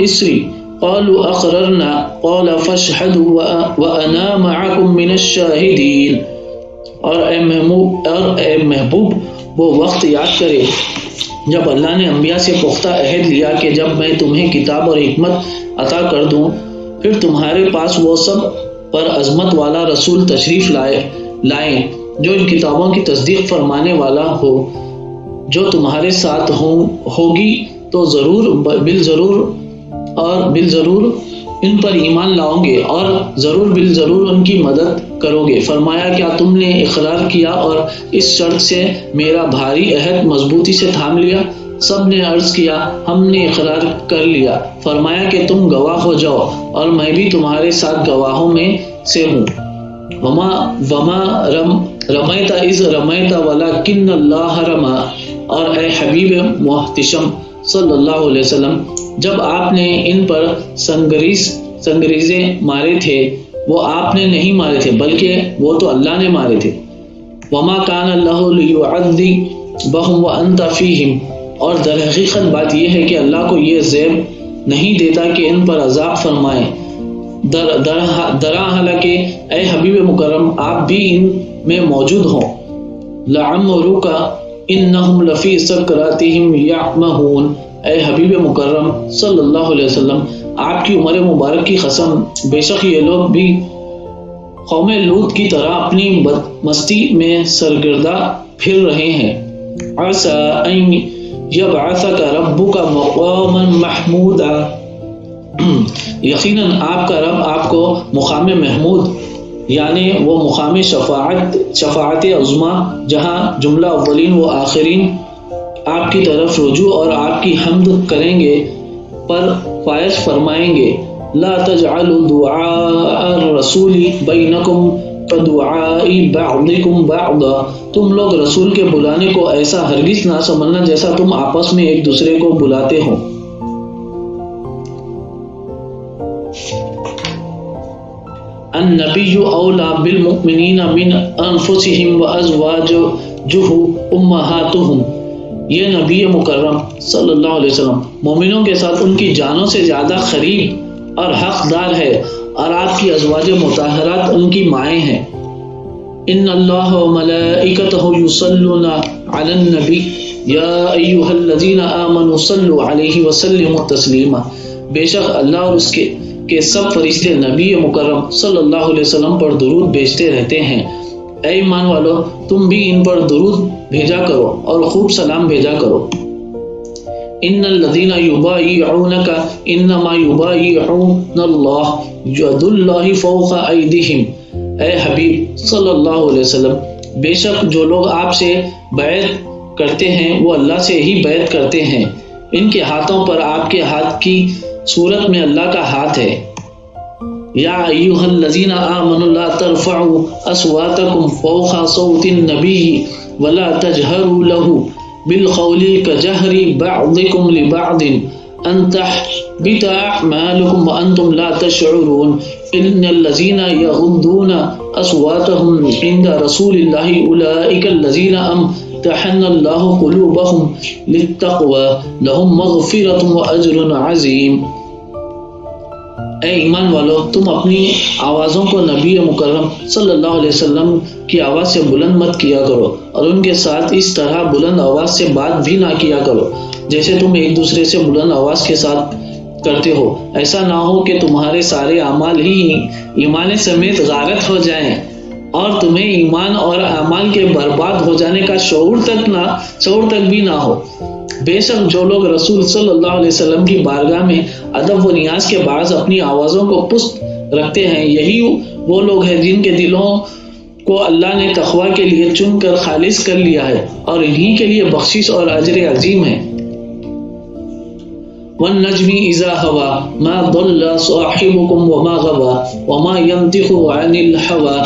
إِصْرِي قَالُوا أَقْرَرْنَا قَالَ فَاشْهَدُوا وَأَنَا مَعَكُمْ مِنَ الشَّاهِدِينَ۔ اور اے محبوب وہ وقت یاد کرے جب اللہ نے انبیاء سے پختہ عہد لیا کہ جب میں تمہیں کتاب اور حکمت عطا کر دوں پھر تمہارے پاس وہ سب پر عظمت والا رسول تشریف لائیں جو ان کتابوں کی تصدیق فرمانے والا ہو، جو تمہارے ساتھ ہوگی تو بالضرور ان پر ایمان لاؤ گے اور بالضرور ان کی مدد کرو گے۔ فرمایا کیا تم نے اقرار کیا اور اس شرط سے میرا بھاری عہد مضبوطی سے تھام لیا؟ سب نے عرض کیا ہم نے اقرار کر لیا۔ فرمایا کہ تم گواہ ہو جاؤ اور میں بھی تمہارے ساتھ گواہوں میں سے ہوں۔ وما رمیت اذ رمیت ولکن اللہ رمی۔ اور اے حبیب محتشم صلی اللہ علیہ وسلم، جب آپ نے ان پر سنگریزے مارے تھے وہ آپ نے نہیں مارے تھے بلکہ وہ تو اللہ نے مارے تھے۔ وما کان اللہ لیعذبہم وانت فیہم، اور در حقیقت بات یہ ہے کہ اللہ کو یہ زیب نہیں دیتا کہ ان پر عذاب فرمائے، درا حالانکہ اے حبیب مکرم آپ بھی ان میں موجود ہوں۔ لعمرک انہم لفی سکراتہم یعمہون، اے حبیب مکرم صلی اللہ علیہ وسلم آپ کی عمر مبارک کی قسم، بے شک یہ لوگ بھی قوم لوط کی طرح اپنی مستی میں سرگردہ پھر رہے ہیں۔ عسى ان یبعثک ربک مقاما محمودا، یقیناً آپ کا رب آپ کو مقام محمود یعنی وہ مقام شفاعت عظمیٰ جہاں جملہ اولین و آخرین آپ کی طرف رجوع اور آپ کی حمد کریں گے پر فائز فرمائیں گے۔ لا تجعلوا دعاء الرسول بینکم کدعاء بعضکم بعضا، تم لوگ رسول کے بلانے کو ایسا ہرگز نہ سمجھنا جیسا تم آپس میں ایک دوسرے کو بلاتے ہو۔ النبی اولی بالمؤمنین من انفسہم وازواجہ امہاتہم، یہ نبی مکرم صلی اللہ علیہ وسلم مومنوں کے ساتھ ان کی جانوں سے زیادہ قریب اور حقدار ہے، اور آپ کی ازواج مطہرات ان کی مائیں ہیں۔ ان اللہ وملائکتہ یصلون علی النبی یا ایھا الذین آمنوا صلوا علیہ وسلموا تسلیما، بے شک اللہ اور اس کے سب فرشتے نبی مکرم صلی اللہ علیہ وسلم پر درود بھیجتے رہتے ہیں۔ اے ایمان والو تم بھی ان پر درود بھیجا کرو اور خوب سلام بھیجا کرو۔ ان الذین یبایعونک انما یبایعون اللہ ید اللہ فوق ایدیہم، اے حبیب صلی اللہ علیہ وسلم بے شک جو لوگ آپ سے بیعت کرتے ہیں وہ اللہ سے ہی بیعت کرتے ہیں، ان کے ہاتھوں پر آپ کے ہاتھ کی صورت میں اللہ کا ہاتھ ہے۔ یا ایھا الذین آمنوا لا ترفعوا اصواتکم فوق صوت النبی ولا تجہروا له بالقول كجهر بعضكم لبعض ان تحبط اعمالكم وانتم لا تشعرون ان الذين يغضون اصواتهم عند رسول الله اولئك الذين امتحن الله قلوبهم للتقوى لهم مغفرة واجر عظيم۔ اے ایمان والو تم اپنی آوازوں کو نبی مکرم صلی اللہ علیہ وسلم کی آواز سے بلند مت کیا کرو، اور ان کے ساتھ اس طرح بلند آواز سے بات بھی نہ کیا کرو جیسے تم ایک دوسرے سے بلند آواز کے ساتھ کرتے ہو، ایسا نہ ہو کہ تمہارے سارے اعمال ہی ایمان سمیت غارت ہو جائیں اور تمہیں ایمان اور اعمال کے برباد ہو جانے کا شعور تک بھی نہ ہو۔ بے شک جو لوگ رسول صلی اللہ علیہ وسلم کی بارگاہ میں ادب و نیاز کے باعث اپنی آوازوں کو پست رکھتے ہیں، یہی وہ لوگ ہیں جن کے دلوں کو اللہ نے تقوی کے لیے چن کر خالص کر لیا ہے، اور انہی کے لیے بخشش اور اجر عظیم ہے۔ والنجم اذا هوى ما ضل صاحبكم وما غوى وما ينطق عن الهوى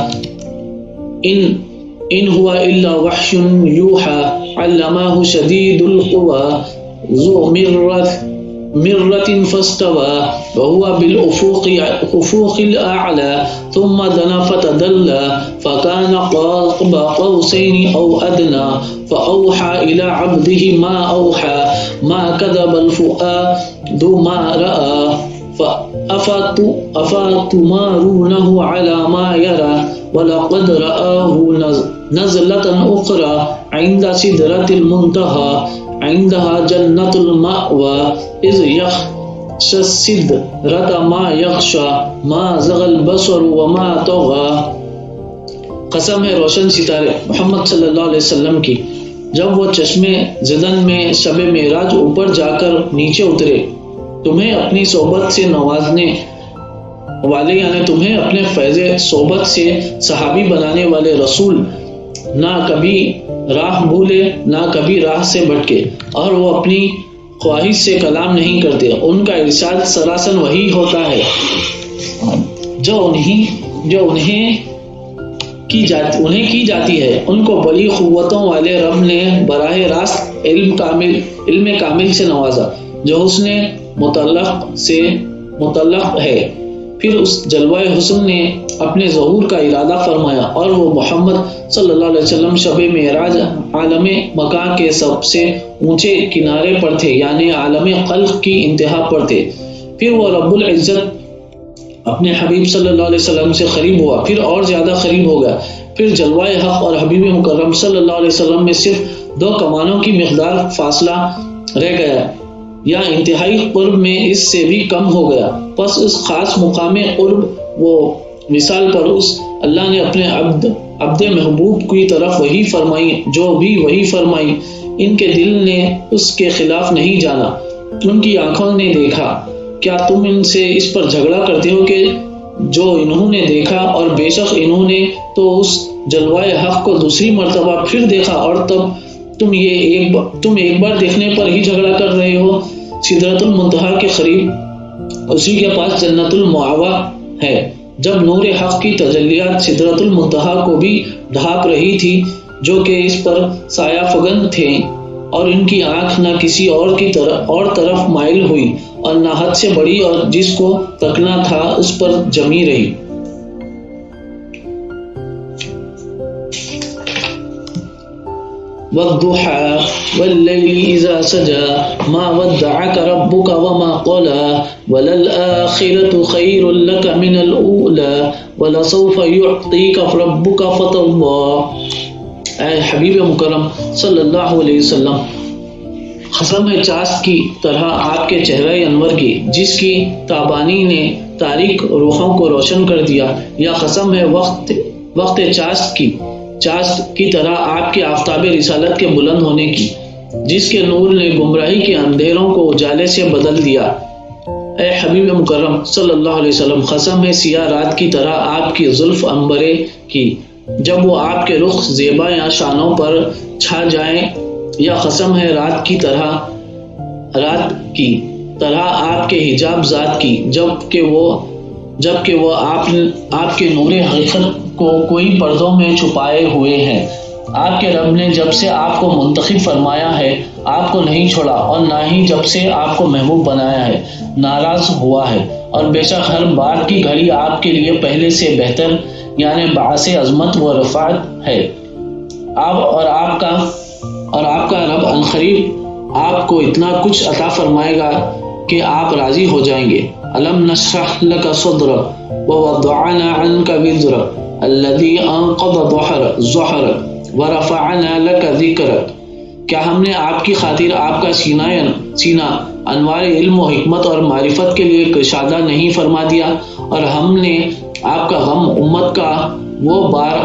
ان هو الا وحی یوحى علمه شدید القوى ذو مرة فاستوى وهو بالافق الاعلى ثم دنا فتدلى فكان قاب قوسين او ادنى فاوحى الى عبده ما اوحى ما كذب الفؤاد ما راى افاتمارونه على ما يرى ولقد رآه نزلة أخرى عند سدرة المنتهى عندها جنة المأوى إذ يغشى السدرة ما يغشى ما زغ البصر وما طغى۔ قسم ہے روشن ستارے محمد صلی اللہ علیہ وسلم کی، جب وہ چشمے زدن میں شب معراج اوپر جا کر نیچے اترے، تمہیں اپنی صحبت سے نوازنے والے یعنی تمہیں اپنے فیض صحبت سے صحابی بنانے والے رسول نہ کبھی راہ بھولے نہ کبھی راہ سے بھٹکے، اور وہ اپنی خواہش سے کلام نہیں کرتے، ان کا ارشاد سراسر وحی ہوتا ہے جو انہیں کی جاتی ہے۔ ان کو بڑی قوتوں والے رب نے براہ راست علم کامل سے نوازا جو حسن مطلق ہے، پھر اس جلوہ حسن نے اپنے ظہور کا ارادہ فرمایا اور وہ محمد صلی اللہ علیہ وسلم شب معراج عالم مکان کے سب سے اونچے کنارے پر تھے، یعنی عالم خلق کی انتہا پر تھے۔ پھر وہ رب العزت اپنے حبیب صلی اللہ علیہ وسلم سے قریب ہوا، پھر اور زیادہ قریب ہو گیا۔ پھر جلوہ حق اور حبیب مکرم صلی اللہ علیہ وسلم میں صرف 2 کمانوں کی مقدار فاصلہ رہ گیا، یا انتہائی قرب میں اس سے بھی کم ہو گیا۔ پس اس خاص مقام قرب و وصال پر اس اللہ نے اپنے عبد محبوب کی طرف وحی فرمائی، جو بھی وحی فرمائی ان کے دل نے اس کے خلاف نہیں جانا، ان کی آنکھوں نے دیکھا۔ کیا تم ان سے اس پر جھگڑا کرتے ہو کہ جو انہوں نے دیکھا؟ اور بے شک انہوں نے تو اس جلوہ حق کو دوسری مرتبہ پھر دیکھا، اور تب تم ایک بار دیکھنے پر ہی جھگڑا کر رہے ہو۔ سدرۃ المنتہا کے قریب اسی کے پاس جنت المأویٰ ہے۔ جب نور حق کی تجلیات سدرۃ المنتہا کو بھی ڈھانپ رہی تھی، جو کہ اس پر سایہ فگن تھے، اور ان کی آنکھ نہ کسی اور طرف مائل ہوئی اور نہ حد سے بڑی، اور جس کو تکنا تھا اس پر جمی رہی۔ وَالضُّحَى وَاللَّيْلِ إِذَا سَجَى مَا وَدَّعَكَ رَبُّكَ وَمَا قَلَى وَلَلْآخِرَةُ خَيْرٌ لَكَ مِنَ الْأُولَى وَلَسَوْفَ يُعْطِيكَ رَبُّكَ فَتَرْضَىٰ۔ اے حبیب مکرم صلی اللہ علیہ وسلم، قسم ہے چاشت کی طرح آپ کے چہرہ انور کی، جس کی تابانی نے تاریک روحوں کو روشن کر دیا، یا قسم ہے وقت چاشت کی طرح آپ کے آفتاب رسالت کے بلند ہونے کی، جس کے نور نے گمراہی کے اندھیروں کو اجالے سے بدل دیا۔ اے حبیب مکرم صلی اللہ علیہ وسلم، قسم ہے سیاہ رات کی طرح آپ کی زلف عنبرے کی، جب وہ آپ کے رخ زیبا یا شانوں پر چھا جائیں، یا قسم ہے رات کی طرح آپ کے حجاب ذات کی، جب کہ وہ آپ کے نور حقیقت کو کوئی پردوں میں چھپائے ہوئے ہیں۔ آپ کے رب نے جب سے آپ کو منتخب فرمایا ہے، آپ کو نہیں چھوڑا، اور نہ ہی جب سے آپ کو محبوب بنایا ہے ناراض ہوا ہے، اور بے شک ہر بار کی گھڑی آپ کے لیے پہلے سے بہتر، یعنی باعث عظمت و رفعت ہے۔ آپ کا رب عنقریب آپ کو اتنا کچھ عطا فرمائے گا کہ آپ راضی ہو جائیں گے۔ الم نشرح لک صدرک ووضعنا عنک وزرک الذی انقض ظہرک ورفعنا لک ذکرک۔ کیا ہم نے آپ کی خاطر آپ کا سینہ انوار علم و حکمت اور معرفت کے لیے کشادہ نہیں فرما دیا، اور ہم نے آپ کا غم امت کا وہ بار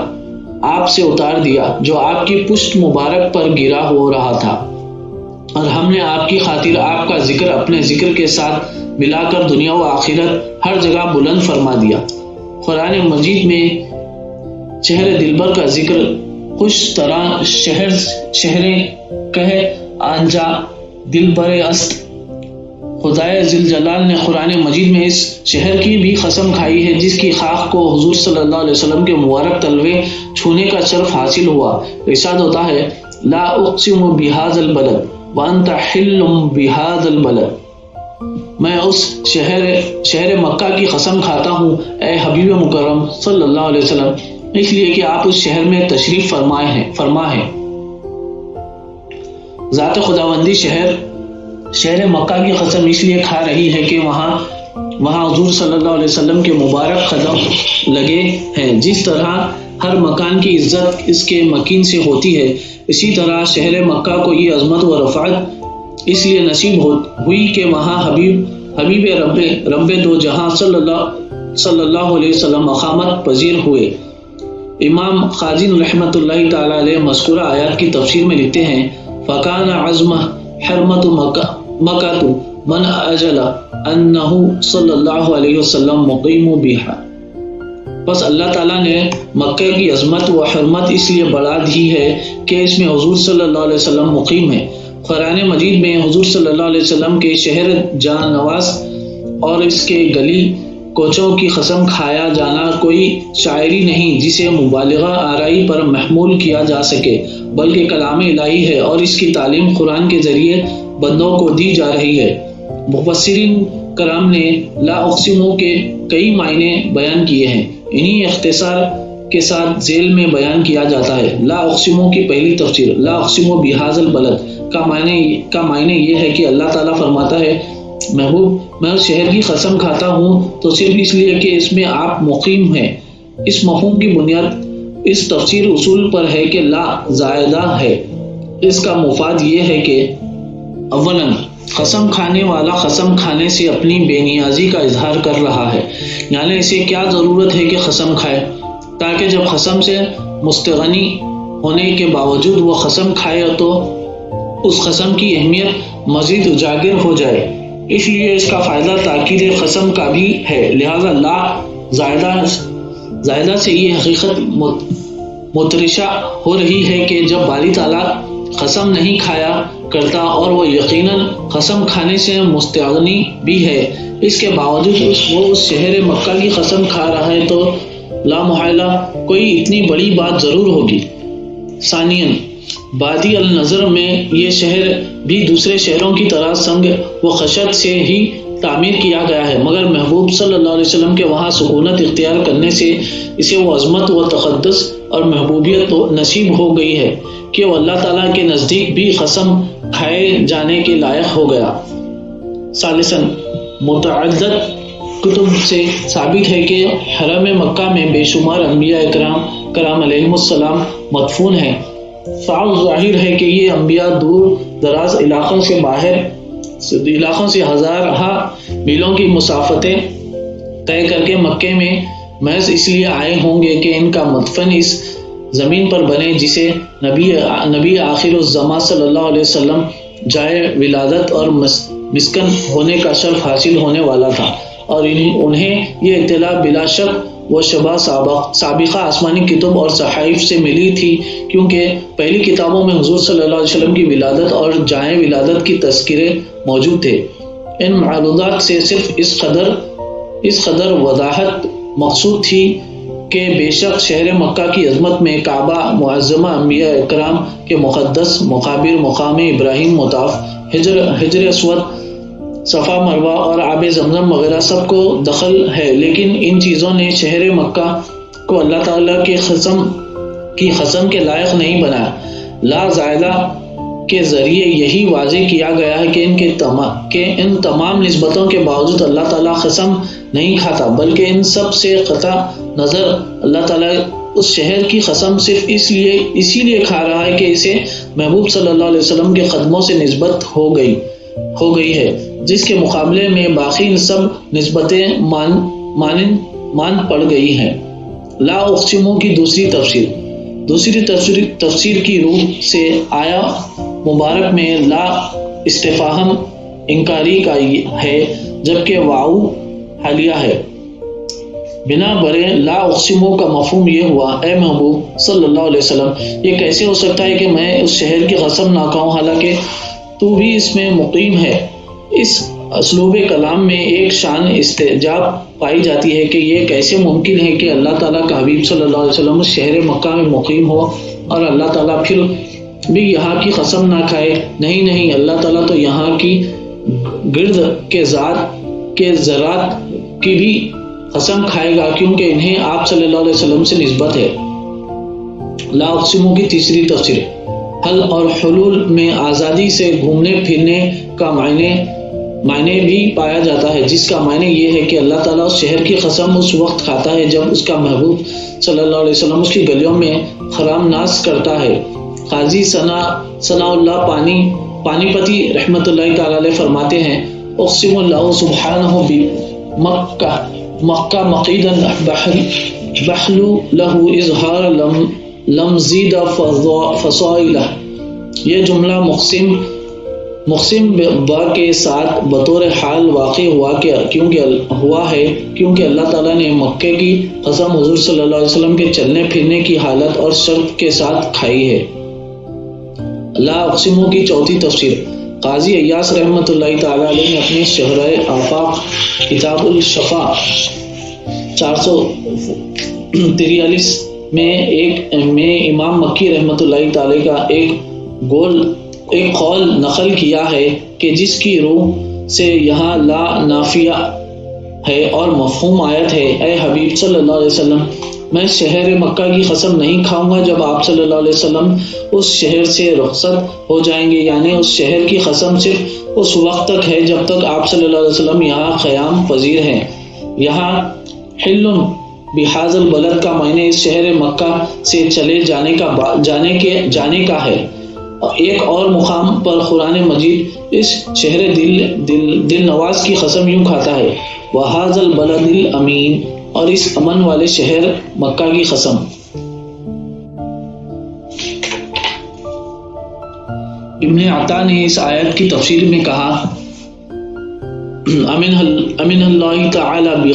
آپ سے اتار دیا جو آپ کی پشت مبارک پر گرا ہو رہا تھا، اور ہم نے آپ کی خاطر آپ کا ذکر اپنے ذکر کے ساتھ ملا کر دنیا و آخرت ہر جگہ بلند فرما دیا۔ قرآن مجید میں شہر دلبر کا ذکر خوش طرح شہر کہے آنجا دلبر است۔ خدائے ذوالجلال نے قرآن مجید میں اس شہر کی بھی قسم کھائی ہے جس کی خاک کو حضور صلی اللہ علیہ وسلم کے مبارک تلوے چھونے کا شرف حاصل ہوا۔ ارشاد ہوتا ہے، لا اقسم بہذا البلد وانت حل بہذا البلد۔ میں اس شہر مکہ کی قسم کھاتا ہوں اے حبیب مکرم صلی اللہ علیہ وسلم، اس لیے کہ آپ اس شہر میں تشریف فرما ہے۔ ذات خداوندی شہر مکہ کی قسم اس لیے کھا رہی ہے کہ وہاں حضور صلی اللہ علیہ وسلم کے مبارک قدم لگے ہیں۔ جس طرح ہر مکان کی عزت اس کے مکین سے ہوتی ہے، اسی طرح شہر مکہ کو یہ عظمت و رفعت اس لیے نصیب ہوئی کہ وہاں حبیب رب دو جہاں صلی اللہ علیہ وسلم اقامت پذیر ہوئے۔ امام خازن رحمۃ اللہ تعالی علیہ مذکورہ آیات کی تفسیر میں لکھتے ہیں، فَكَانَ عَزْمَ حرمت مکہ من اجل انہ صلی اللہ علیہ وسلم مقیم بہا۔ بس اللہ تعالیٰ نے مکہ کی عظمت و حرمت اس لیے بڑھا دی ہے کہ اس میں حضور صلی اللہ علیہ وسلم مقیم ہے۔ قرآن مجید میں حضور صلی اللہ علیہ وسلم کے شہر جان نواز اور اس کے گلی کوچوں کی قسم کھایا جانا کوئی شاعری نہیں جسے مبالغہ آرائی پر محمول کیا جا سکے، بلکہ کلام الہی ہے، اور اس کی تعلیم قرآن کے ذریعے بندوں کو دی جا رہی ہے۔ مفسرین کرام نے لا اقسمو کے کئی معنی بیان کیے ہیں. انہی اختصار کے ساتھ ذیل میں بیان کیا جاتا ہے. لا اقسمو کی پہلی تفسیر لا اقسمو بہذا البلد کا معنی یہ ہے کہ اللہ تعالیٰ فرماتا ہے محبوب میں اس شہر کی قسم کھاتا ہوں تو صرف اس لیے کہ اس میں آپ مقیم ہیں. اس مفہوم کی بنیاد اس تفسیر اصول پر ہے کہ لا زائدہ ہے. اس کا مفاد یہ ہے کہ اولاً قسم کھانے والا قسم کھانے سے اپنی بے نیازی کا اظہار کر رہا ہے، یعنی اسے کیا ضرورت ہے کہ قسم کھائے، تاکہ جب قسم سے مستغنی ہونے کے باوجود وہ قسم کھائے تو اس قسم کی اہمیت مزید اجاگر ہو جائے. اس لیے اس کا فائدہ تاکید قسم کا بھی ہے. لہذا لا زائدہ سے یہ حقیقت مترشہ ہو رہی ہے کہ جب باری تعالیٰ قسم نہیں کھایا کرتا اور وہ یقیناً قسم کھانے سے مستغنی بھی ہے، اس کے باوجود وہ اس شہر مکہ کی قسم کھا رہا ہے تو لا محالہ کوئی اتنی بڑی بات ضرور ہوگی. ثانیاً بادی النظر میں یہ شہر بھی دوسرے شہروں کی طرح سنگ و خشت سے ہی تعمیر کیا گیا ہے، مگر محبوب صلی اللہ علیہ وسلم کے وہاں سکونت اختیار کرنے سے اسے وہ عظمت و تقدس اور محبوبیت نصیب ہو گئی ہے کہ وہ اللہ تعالیٰ کے نزدیک بھی قسم کھائے جانے کے لائق ہو گیا. ثالثاً متعدد کتب سے ثابت ہے کہ حرم مکہ میں بے شمار انبیاء کرام علیہم السلام مدفون ہیں. صاف ظاہر ہے کہ یہ انبیاء دور دراز علاقوں سے ہزارہ میلوں کی مسافتیں طے کر کے مکے میں محض اس لیے آئے ہوں گے کہ ان کا مدفن اس زمین پر بنے جسے نبی آخر الزمان صلی اللہ علیہ وسلم جائے ولادت اور مسکن ہونے کا شرف حاصل ہونے والا تھا، اور انہیں یہ اطلاع بلا شک وہ شبہ سابقہ آسمانی کتب اور صحائف سے ملی تھی، کیونکہ پہلی کتابوں میں حضور صلی اللہ علیہ وسلم کی ولادت اور جائے ولادت کی تذکرے موجود تھے. ان معلومات سے صرف اس قدر وضاحت مقصود تھی کہ بے شک شہر مکہ کی عظمت میں کعبہ معظمہ، انبیاء اکرام کے مقدس مقابر، مقام ابراہیم، مطاف، حجر اسود، صفا مروہ اور آب زمزم وغیرہ سب کو دخل ہے، لیکن ان چیزوں نے شہر مکہ کو اللہ تعالیٰ کی قسم کے لائق نہیں بنایا. لا زائدہ کے ذریعے یہی واضح کیا گیا ہے کہ ان تمام نسبتوں کے باوجود اللہ تعالیٰ قسم نہیں کھاتا، بلکہ ان سب سے قطع نظر اللہ تعالیٰ اس شہر کی قسم صرف اسی لیے کھا رہا ہے کہ اسے محبوب صلی اللہ علیہ وسلم کے قدموں سے نسبت ہو گئی ہے، جس کے مقابلے میں باقی سب نسبتیں مان پڑ گئی ہیں. لا اقسمو کی دوسری تفسیر کی روح سے آیا مبارک میں لا استفہام انکاری کا ہے، جبکہ واو حالیہ ہے. بنا برے لا اقسمو کا مفہوم یہ ہوا، اے محبوب صلی اللہ علیہ وسلم، یہ کیسے ہو سکتا ہے کہ میں اس شہر کی قسم نہ کھاؤں حالانکہ تو بھی اس میں مقیم ہے. اس اسلوب کلام میں ایک شان استعجاب پائی جاتی ہے کہ یہ کیسے ممکن ہے کہ اللہ تعالیٰ کا حبیب صلی اللہ علیہ وسلم اس شہر مکہ میں مقیم ہو اور اللہ تعالیٰ پھر بھی یہاں کی قسم نہ کھائے. نہیں، اللہ تعالیٰ تو یہاں کی گرد کے ذات کے ذرات کی بھی قسم کھائے گا، کیونکہ انہیں آپ صلی اللہ علیہ وسلم سے نسبت ہے. لا اقسمو کی تیسری تفسیر حل اور حلول میں آزادی سے گھومنے پھرنے کا معنی بھی پایا جاتا ہے، جس کا معنی یہ ہے کہ اللہ تعالیٰ اس شہر کی قسم اس وقت کھاتا ہے جب اس کا محبوب صلی اللہ علیہ وسلم اس کی گلیوں میں خرام ناز کرتا ہے. قاضی ثناء اللہ پانی پتی رحمت اللہ تعالی علیہ فرماتے ہیں، اقسم اللہ سبحانہ مکہ مقیدا بحل لہو اظہار لمزید فصائلہ. یہ جملہ مقسم با کے ساتھ بطور حال واقع ہوا کیونکہ اللہ تعالیٰ نے مکے کی قسم حضور صلی اللہ علیہ وسلم کے چلنے پھرنے کی حالت اور شرط کے ساتھ کھائی ہے. لا اقسمو کی چوتھی تفسیر قاضی ایاس رحمت اللہ تعالی علیہ نے اپنے شہرۂ آفاق کتاب الشفا 443 میں امام مکی رحمت اللہ تعالی کا ایک قول نقل کیا ہے کہ جس کی روح سے یہاں لا نافیہ ہے اور مفہوم آیت ہے، اے حبیب صلی اللہ علیہ وسلم، میں شہر مکہ کی قسم نہیں کھاؤں گا جب آپ صلی اللہ علیہ وسلم اس شہر سے رخصت ہو جائیں گے، یعنی اس شہر کی قسم صرف اس وقت تک ہے جب تک آپ صلی اللہ علیہ وسلم یہاں قیام پذیر ہیں۔ یہاں حل بحاظ البلد کا معنی اس شہر مکہ سے چلے جانے کا ہے۔ ایک اور مقام پر قرآن مجید اس شہر دل نواز کی قسم یوں کھاتا ہے، وَهَذَا الْبَلَدِ الْأَمِينَ، اور اس امن والے شہر مکہ کی قسم۔ ابن عطا نے اس آیت کی تفسیر میں کہا، امن اللہ تعالی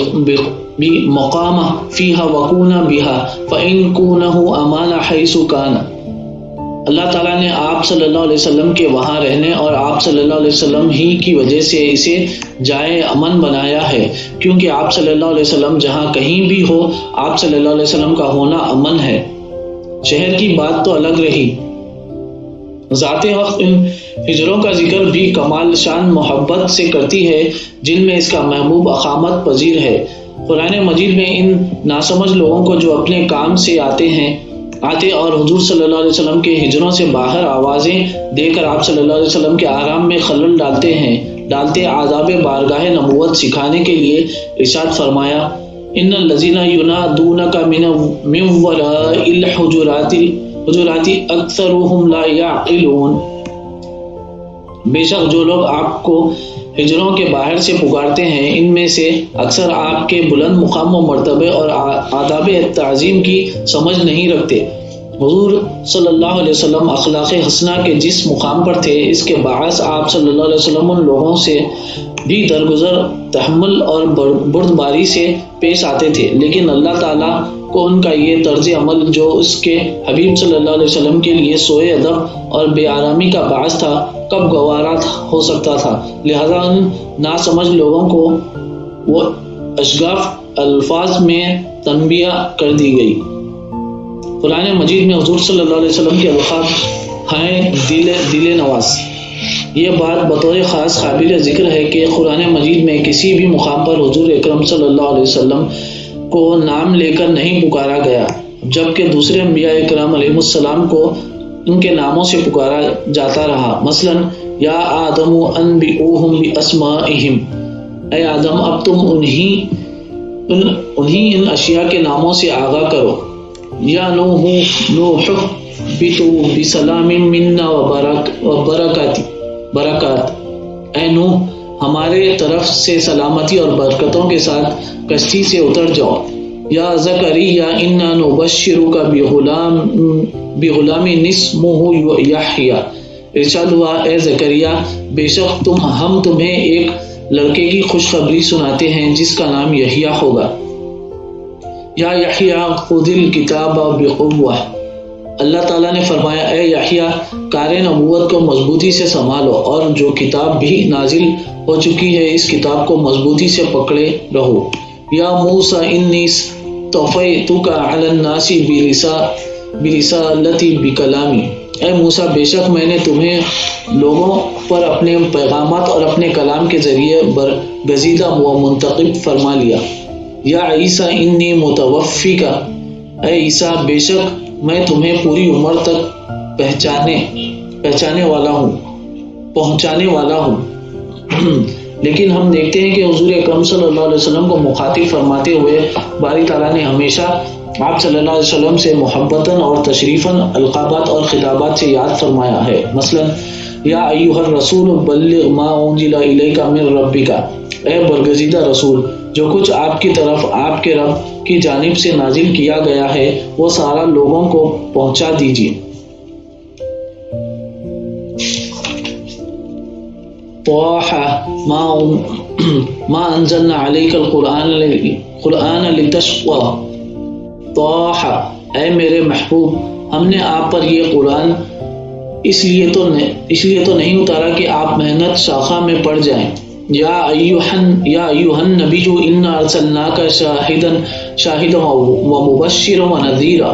بمقامہ فیہا وکونا بہا فإن کونہ امان حیث کان، اللہ تعالیٰ نے آپ صلی اللہ علیہ وسلم کے وہاں رہنے اور آپ صلی اللہ علیہ وسلم ہی کی وجہ سے اسے جائے امن بنایا ہے، کیونکہ آپ صلی اللہ علیہ وسلم جہاں کہیں بھی ہو آپ صلی اللہ علیہ وسلم کا ہونا امن ہے۔ شہر کی بات تو الگ رہی، ذات حق ان ہجروں کا ذکر بھی کمال شان محبت سے کرتی ہے جن میں اس کا محبوب اقامت پذیر ہے۔ قرآن مجید میں ان ناسمجھ لوگوں کو جو اپنے کام سے آتے اور حضور صلی اللہ علیہ وسلم کے ہجروں سے باہر آوازیں دے کر آپ صلی اللہ علیہ وسلم کے آرام میں خلل ڈالتے عذاب بارگاہ نبوت سکھانے کے لیے ارشاد فرمایا، ان الذین ینادونک من وراء الحجرات اکثرهم لا یعقلون، بے شک جو لوگ آپ کو ہجروں کے باہر سے پکارتے ہیں ان میں سے اکثر آپ کے بلند مقام و مرتبے اور آداب تعظیم کی سمجھ نہیں رکھتے۔ حضور صلی اللہ علیہ وسلم اخلاق حسنہ کے جس مقام پر تھے اس کے باعث آپ صلی اللہ علیہ وسلم ان لوگوں سے بھی درگزر تحمل اور بردباری سے پیش آتے تھے، لیکن اللہ تعالیٰ کو ان کا یہ طرز عمل جو اس کے حبیب صلی اللہ علیہ وسلم کے لیے سوء ادب اور بے آرامی کا باعث تھا کب گوارا ہو سکتا تھا، لہذا ان ناسمجھ لوگوں کو وہ اشگاف الفاظ میں تنبیہ کر دی گئی۔ قرآن مجید میں حضور صلی اللہ علیہ وسلم کے القاب ہیں دل نواز۔ یہ بات بطور خاص قابل ذکر ہے کہ قرآن مجید میں کسی بھی مقام پر حضور اکرم صلی اللہ علیہ وسلم کو نام لے کر نہیں پکارا گیا، جبکہ دوسرے انبیاء اکرام علیہ السلام کو ان کے ناموں سے پکارا جاتا رہا، مثلا یا آدم انبئوہم باسمائہم، اے آدم اب تم انہی ان اشیاء کے ناموں سے آگاہ کرو، یا نوح بتو بسلام منا برکات، اے نوح ہمارے طرف سے سلامتی اور برکتوں کے ساتھ کشتی سے اتر جاؤ، یا زکریا انا نبشرک بغلام اسمہ یحییٰ، ارشاد ہوا اے زکریا بے شک ہم تمہیں ایک لڑکے کی خوشخبری سناتے ہیں جس کا نام یحییٰ ہوگا، یا یحییٰ خذ الکتاب بقوہ، اللہ تعالیٰ نے فرمایا اے یحییٰ کار نبوت کو مضبوطی سے سنبھالو اور جو کتاب بھی نازل ہو چکی ہے اس کتاب کو مضبوطی سے پکڑے رہو، یا موسیٰ انی اصطفیتک علی الناس برسالتی بکلامی، اے موسیٰ بے شک میں نے تمہیں لوگوں پر اپنے پیغامات اور اپنے کلام کے ذریعے برگزیدہ و منتخب فرما لیا، یا عیسیٰ انی متوفیک، اے عیسیٰ بے شک میں تمہیں پوری عمر تک پہنچانے والا ہوں۔ لیکن ہم دیکھتے ہیں کہ حضور اکرم صلی اللہ علیہ وسلم کو مخاطب فرماتے ہوئے باری تعالیٰ نے ہمیشہ آپ صلی اللہ علیہ وسلم سے محبتاً اور تشریفاً القابات اور خطابات سے یاد فرمایا ہے، مثلا یا ایھا الرسول بلغ ما انزل الیک من ربک، اے برگزیدہ رسول جو کچھ آپ کی طرف آپ کے رب کی جانب سے نازل کیا گیا ہے وہ سارا لوگوں کو پہنچا دیجیے۔ طٰہ ما انزلنا علیک القرآن لتشقی، طٰہ اے میرے محبوب ہم نے آپ پر یہ قرآن اس لیے تو نہیں اتارا کہ آپ محنت شاخہ میں پڑ جائیں، یا ایھا النبی انا ارسلناک شاہدا و مبشرا و نذیرا،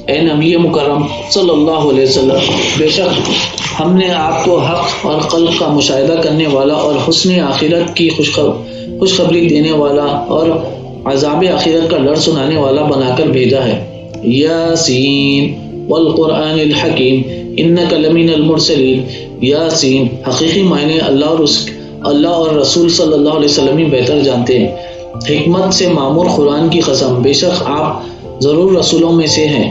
اے نبی مکرم صلی اللہ علیہ وسلم، بے شک ہم نے آپ کو حق اور قلب کا مشاہدہ کرنے والا اور حسن آخرت کی خوشخبری دینے والا اور عذاب آخرت کا ڈر سنانے والا بنا کر بھیجا ہے۔ یاسین والقرآن الحکیم انک لمن المرسلین، یاسین حقیقی معنی اللہ اور رسول صلی اللہ علیہ وسلم ہی بہتر جانتے ہیں۔ حکمت سے معمور قرآن کی قسم، بے شک آپ ضرور رسولوں میں سے ہیں۔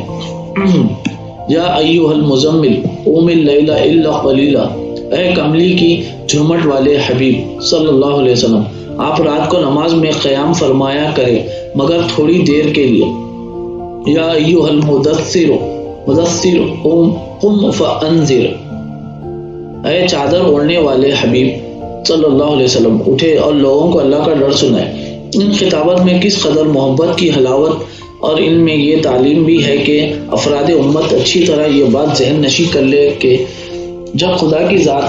یا ایھا المزمل قم اللیل الا قلیلا، اے کملی کی جھومٹ والے حبیب صلی اللہ علیہ وسلم، آپ رات کو نماز میں قیام فرمایا کریں مگر تھوڑی دیر کے لیے۔ یا ایھا المدثر قم فانذر، اے چادر اوڑھنے والے حبیب صلی اللہ علیہ وسلم، اٹھے اور لوگوں کو اللہ کا ڈر سنائے۔ ان خطابت میں کس قدر محبت کی حلاوت اور ان میں یہ تعلیم بھی ہے کہ افراد امت اچھی طرح یہ بات ذہن نشی کر لے کہ جب خدا کی ذات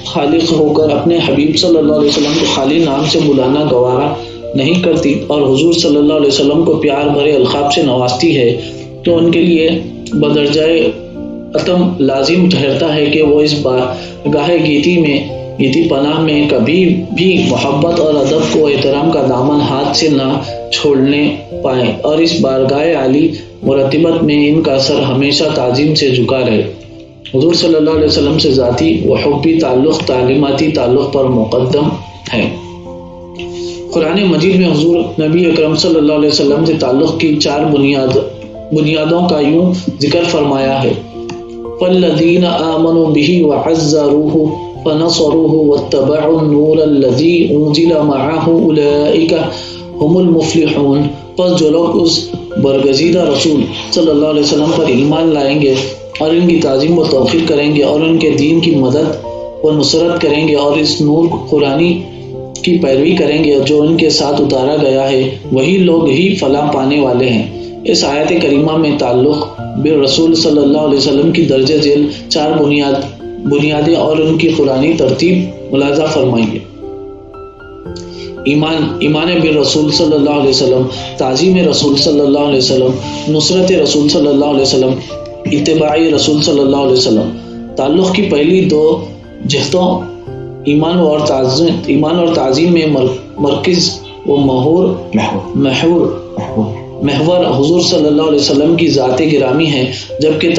خالق ہو کر اپنے حبیب صلی اللہ علیہ وسلم کو خالی نام سے بلانا گوارا نہیں کرتی اور حضور صلی اللہ علیہ وسلم کو پیار بھرے القاب سے نوازتی ہے، تو ان کے لیے بدرجۂ عتم لازم ٹھہرتا ہے کہ وہ اس بارگاہ گیتی پناہ میں کبھی بھی محبت اور ادب کو احترام کا دامن ہاتھ سے نہ چھوڑنے پائیں، اور اس بارگاہ عالی مرتبت میں ان کا سر ہمیشہ تعظیم سے جھکا رہے۔ حضور صلی اللہ علیہ وسلم سے ذاتی و حبی تعلق تعلیماتی تعلق پر مقدم ہے۔ قرآن مجید میں حضور نبی اکرم صلی اللہ علیہ وسلم سے تعلق کی 4 بنیادوں کا یوں ذکر فرمایا ہے: فالذین آمنوا بہ وعزروہ فنصروہ واتبعوا النور الذی انزل معہ اولئک ہم المفلحون، پس جو لوگ اس برگزیدہ رسول صلی اللہ علیہ وسلم پر ایمان لائیں گے اور ان کی تعظیم و توقیر کریں گے اور ان کے دین کی مدد و نصرت کریں گے اور اس نور قرآنی کی پیروی کریں گے جو ان کے ساتھ اتارا گیا ہے، وہی لوگ ہی فلاح پانے والے ہیں۔ اس آیت کریمہ میں تعلق بالرسول صلی اللہ علیہ وسلم کی درجہ ذیل 4 بنیادیں اور ان کی قرآنی ترتیب ملاحظہ فرمائیے۔ ایمان بالرسول صلی اللہ علیہ وسلم، تعظیم رسول صلی اللہ علیہ وسلم، نصرت رسول صلی اللہ علیہ وسلم، اتباع رسول صلی اللہ علیہ وسلم۔ تعلق کی پہلی 2 جہتوں ایمان اور تعظیم میں مرکز و محور حضور صلی اللہ علیہ وسلم کی ذات گرامی ہے، جبکہ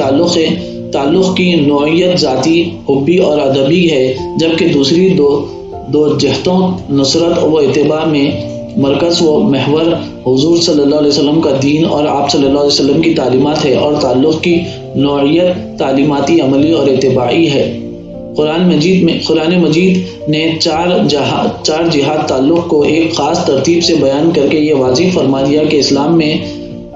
تعلق کی نوعیت ذاتی حبی اور ادبی ہے، جبکہ دوسری دو جہتوں نصرت و اتباع میں مرکز و محور حضور صلی اللہ علیہ وسلم کا دین اور آپ صلی اللہ علیہ وسلم کی تعلیمات ہے، اور تعلق کی نوعیت تعلیماتی عملی اور اتباعی ہے۔ قرآن مجید نے 4 جہات تعلق کو ایک خاص ترتیب سے بیان کر کے یہ واضح فرما دیا کہ اسلام میں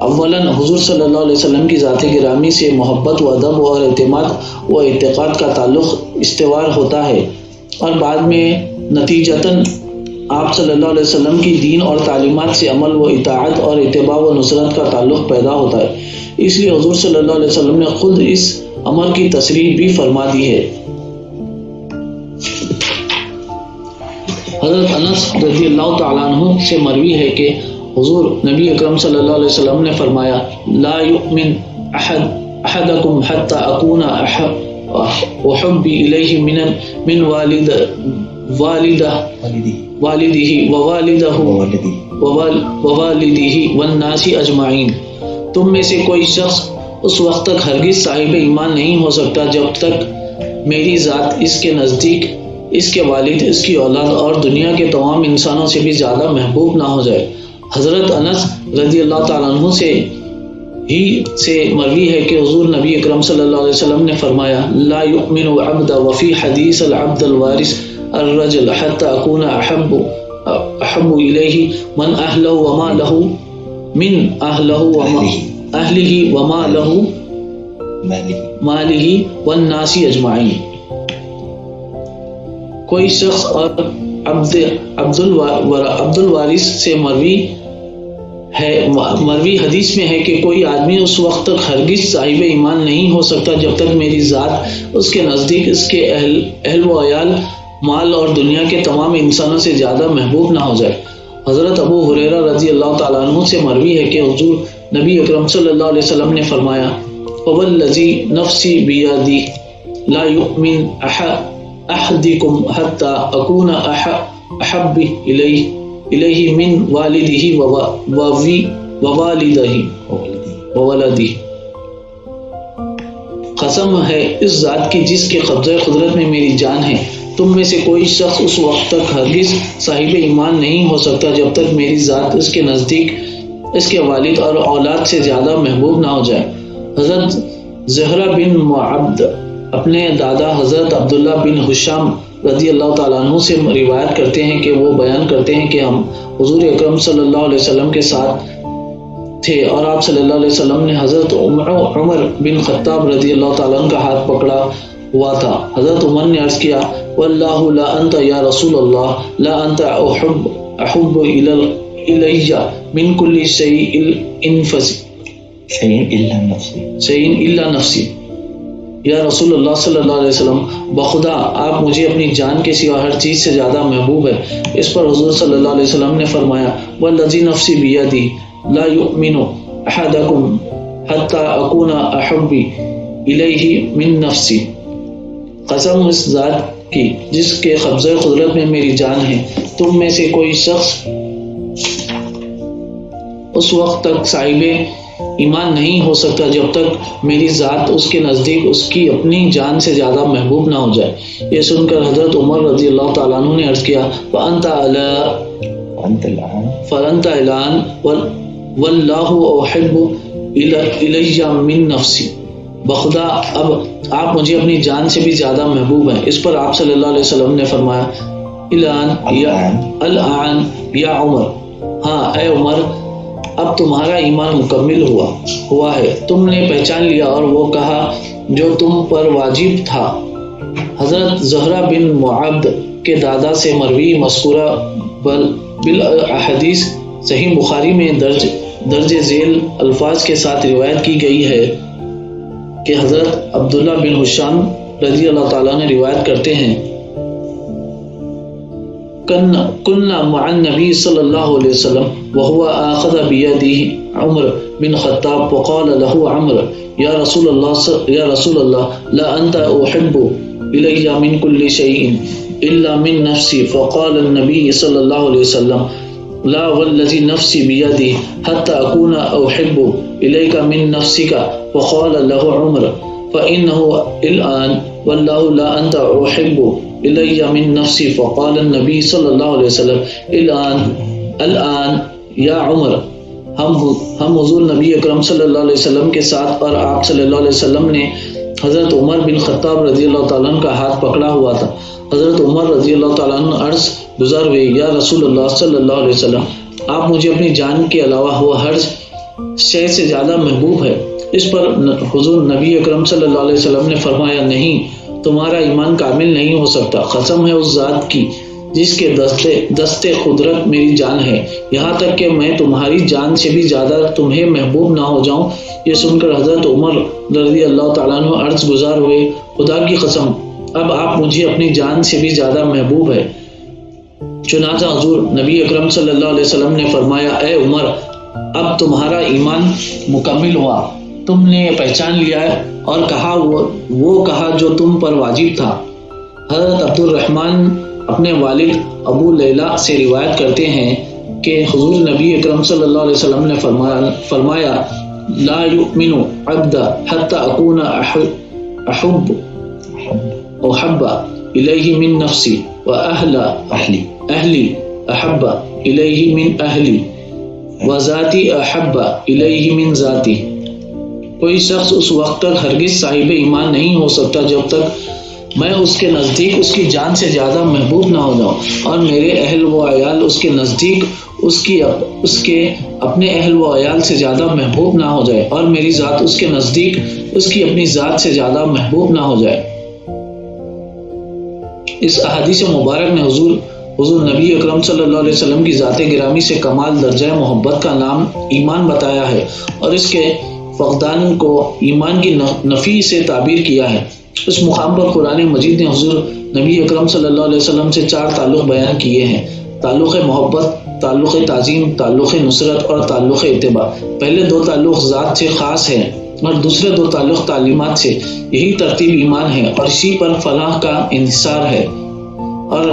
اولاً حضور صلی اللہ علیہ وسلم کی ذات گرامی سے محبت و ادب اور اعتماد و اعتقاد کا تعلق استوار ہوتا ہے، اور بعد میں نتیجتاً آپ صلی اللہ علیہ وسلم کی دین اور تعلیمات سے عمل و اطاعت اور اتباع و نصرت کا تعلق پیدا ہوتا ہے۔ اس لیے حضور صلی اللہ علیہ وسلم نے خود اس امر کی تصریح بھی فرما دی ہے۔ حضرت انس رضی اللہ تعالیٰ عنہ سے مروی ہے کہ حضور نبی اکرم صلی اللہ علیہ وسلم نے فرمایا: لا یؤمن احدکم حتی اکون احبی الیہ من والدہ ووالدہ والناس اجمعین۔ تم میں سے کوئی شخص اس وقت تک ہرگز صاحب ایمان نہیں ہو سکتا جب تک میری ذات اس کے نزدیک اس کے والد، اس کی اولاد اور دنیا کے تمام انسانوں سے بھی زیادہ محبوب نہ ہو جائے۔ حضرت انس رضی اللہ تعالیٰ عنہ سے مروی ہے کہ حضور نبی اکرم صلی اللہ علیہ وسلم نے فرمایا: لا یؤمن عبد وفی حدیث العبد الوارث الرجل حتى اكون احب الیہ من اہلہ وما لہ مالہ والناس اجمعین۔ کوئی شخص اور عبد الوارث سے مروی حدیث میں ہے کہ کوئی آدمی اس وقت تک ہرگز صاحب ایمان نہیں ہو سکتا جب تک میری ذات اس کے نزدیک اس کے اہل و عیال، مال اور دنیا کے تمام انسانوں سے زیادہ محبوب نہ ہو جائے۔ حضرت ابو ہریرہ رضی اللہ تعالیٰ عنہ سے مروی ہے کہ حضور نبی اکرم صلی اللہ علیہ وسلم نے فرمایا فوالذی نفسی بیدی لا یؤمن احدکم حتی اکون احب الیہ من والدہ وولدہ. قسم ہے اس ذات کی جس کے قبضہ قدرت میں میری جان ہے، تم میں سے کوئی شخص اس وقت تک ہرگز صاحب ایمان نہیں ہو سکتا جب تک میری ذات اس کے نزدیک اس کے والد اور اولاد سے زیادہ محبوب نہ ہو جائے. حضرت زہرہ بن معبد اپنے دادا حضرت عبداللہ بن ہشام رضی اللہ تعالیٰ عنہ سے روایت کرتے ہیں کہ وہ بیان کرتے ہیں کہ ہم حضور اکرم صلی اللہ علیہ وسلم کے ساتھ تھے اور آپ صلی اللہ علیہ وسلم نے حضرت عمر بن خطاب رضی اللہ تعالیٰ عنہ کا ہاتھ پکڑا ہوا تھا. حضرت عمر نے عرض کیا واللہ لا انت یا رسول اللہ لا انت احب الیہ من کل شیء الا نفسی. یا رسول اللہ صلی اللہ علیہ وسلم بخدا آپ مجھے اپنی جان کے سوا ہر چیز سے زیادہ محبوب ہے. اس پر حضور صلی اللہ علیہ وسلم نے فرمایا والذی نفسی بیدی لا یؤمن احدکم حتی اکون احب الیہ من نفسی. قسم اس ذات کی جس کے قبضہ قدرت میں میری جان ہے، تم میں سے کوئی شخص اس وقت تک صاحب ایمان نہیں ہو سکتا جب تک میری ذات اس کے نزدیک اس کی اپنی جان سے زیادہ محبوب نہ ہو جائے. یہ سن کر حضرت عمر رضی اللہ تعالیٰ عنہ نے عرض کیا فَأَنْتَ الْآنَ وَاللَّهُ أُحِبُّ إِلَيَّ مِن نَفْسِي. بخدا اب آپ مجھے اپنی جان سے بھی زیادہ محبوب ہیں. اس پر آپ صلی اللہ علیہ وسلم نے فرمایا الآن یا عمر، ہاں اے عمر اب تمہارا ایمان مکمل ہوا ہے، تم نے پہچان لیا اور وہ کہا جو تم پر واجب تھا. حضرت زہرہ بن معبد کے دادا سے مروی مذکورہ بالاحادیث صحیح بخاری میں درج ذیل الفاظ کے ساتھ روایت کی گئی ہے کہ حضرت عبداللہ بن ہشام رضی اللہ تعالیٰ نے روایت کرتے ہیں كنا مع النبي صلى الله عليه وسلم وهو آخذ بيده عمر بن خطاب وقال له عمر يا رسول الله لا أنت أحب إلي من كل شيء إلا من نفسي. فقال النبي صلى الله عليه وسلم لا والذي نفسي بيدي حتى أكون أحب إليك من نفسك. فقال له عمر فإنه الآن والله لا أنت أحب إلي من نفسي. فقال النبي صلی اللہ علیہ وسلم الآن یا عمر. ہم حضور نبی اکرم صلی اللہ علیہ وسلم کے ساتھ اور آپ صلی اللہ علیہ وسلم نے حضرت عمر بن خطاب رضی اللہ تعالیٰ عنہ کا ہاتھ پکڑا ہوا تھا. حضرت عمر رضی اللہ تعالیٰ عنہ عرض گزار ہوئے یا رسول اللہ صلی اللہ علیہ وسلم آپ مجھے اپنی جان کے علاوہ وہ ہر شے سے زیادہ محبوب ہے. اس پر حضور نبی اکرم صلی اللہ علیہ وسلم نے فرمایا نہیں، تمہارا ایمان کامل نہیں ہو سکتا. قسم ہے اس ذات کی جس کے دستے قدرت میری جان ہے، یہاں تک کہ میں تمہاری جان سے بھی زیادہ تمہیں محبوب نہ ہو جاؤں. یہ سن کر حضرت عمر رضی اللہ تعالیٰ عنہ عرض گزار ہوئے خدا کی قسم اب آپ مجھے اپنی جان سے بھی زیادہ محبوب ہے. چنانچہ حضور نبی اکرم صلی اللہ علیہ وسلم نے فرمایا اے عمر اب تمہارا ایمان مکمل ہوا، تم نے پہچان لیا ہے اور کہا وہ کہا جو تم پر واجب تھا. حضرت عبد الرحمن اپنے والد ابو لیلہ سے روایت کرتے ہیں کہ حضور نبی اکرم صلی اللہ علیہ وسلم نے فرمایا لا یؤمن عبد حتی اکون احب الیہ من نفسی و اہلی احب الیہ من اہلی و ذاتی احب الیہ من ذاتی. کوئی شخص اس وقت تک ہرگز صاحب ایمان نہیں ہو سکتا جب تک میں اس کے نزدیک اس کی جان سے زیادہ محبوب نہ ہو جاؤں اور میرے اہل و عیال اس کے نزدیک اس کے اپنے اہل و عیال سے زیادہ محبوب نہ ہو جائے اور میری ذات اس کے نزدیک اس کی اپنی ذات سے زیادہ محبوب نہ ہو جائے. اس احادیث مبارک میں حضور نبی اکرم صلی اللہ علیہ وسلم کی ذات گرامی سے کمال درجہ محبت کا نام ایمان بتایا ہے اور اس کے فقدان کو ایمان کی نفی سے تعبیر کیا ہے. اس مقام پر قرآن مجید نے حضور نبی اکرم صلی اللہ علیہ وسلم سے 4 تعلق بیان کیے ہیں. تعلق محبت، تعلق تعظیم، تعلق نصرت اور تعلق اتباع۔ پہلے دو تعلق ذات سے خاص ہیں اور دوسرے دو تعلق تعلیمات سے۔ یہی ترتیب ایمان ہے اور اسی پر فلاح کا انحصار ہے، اور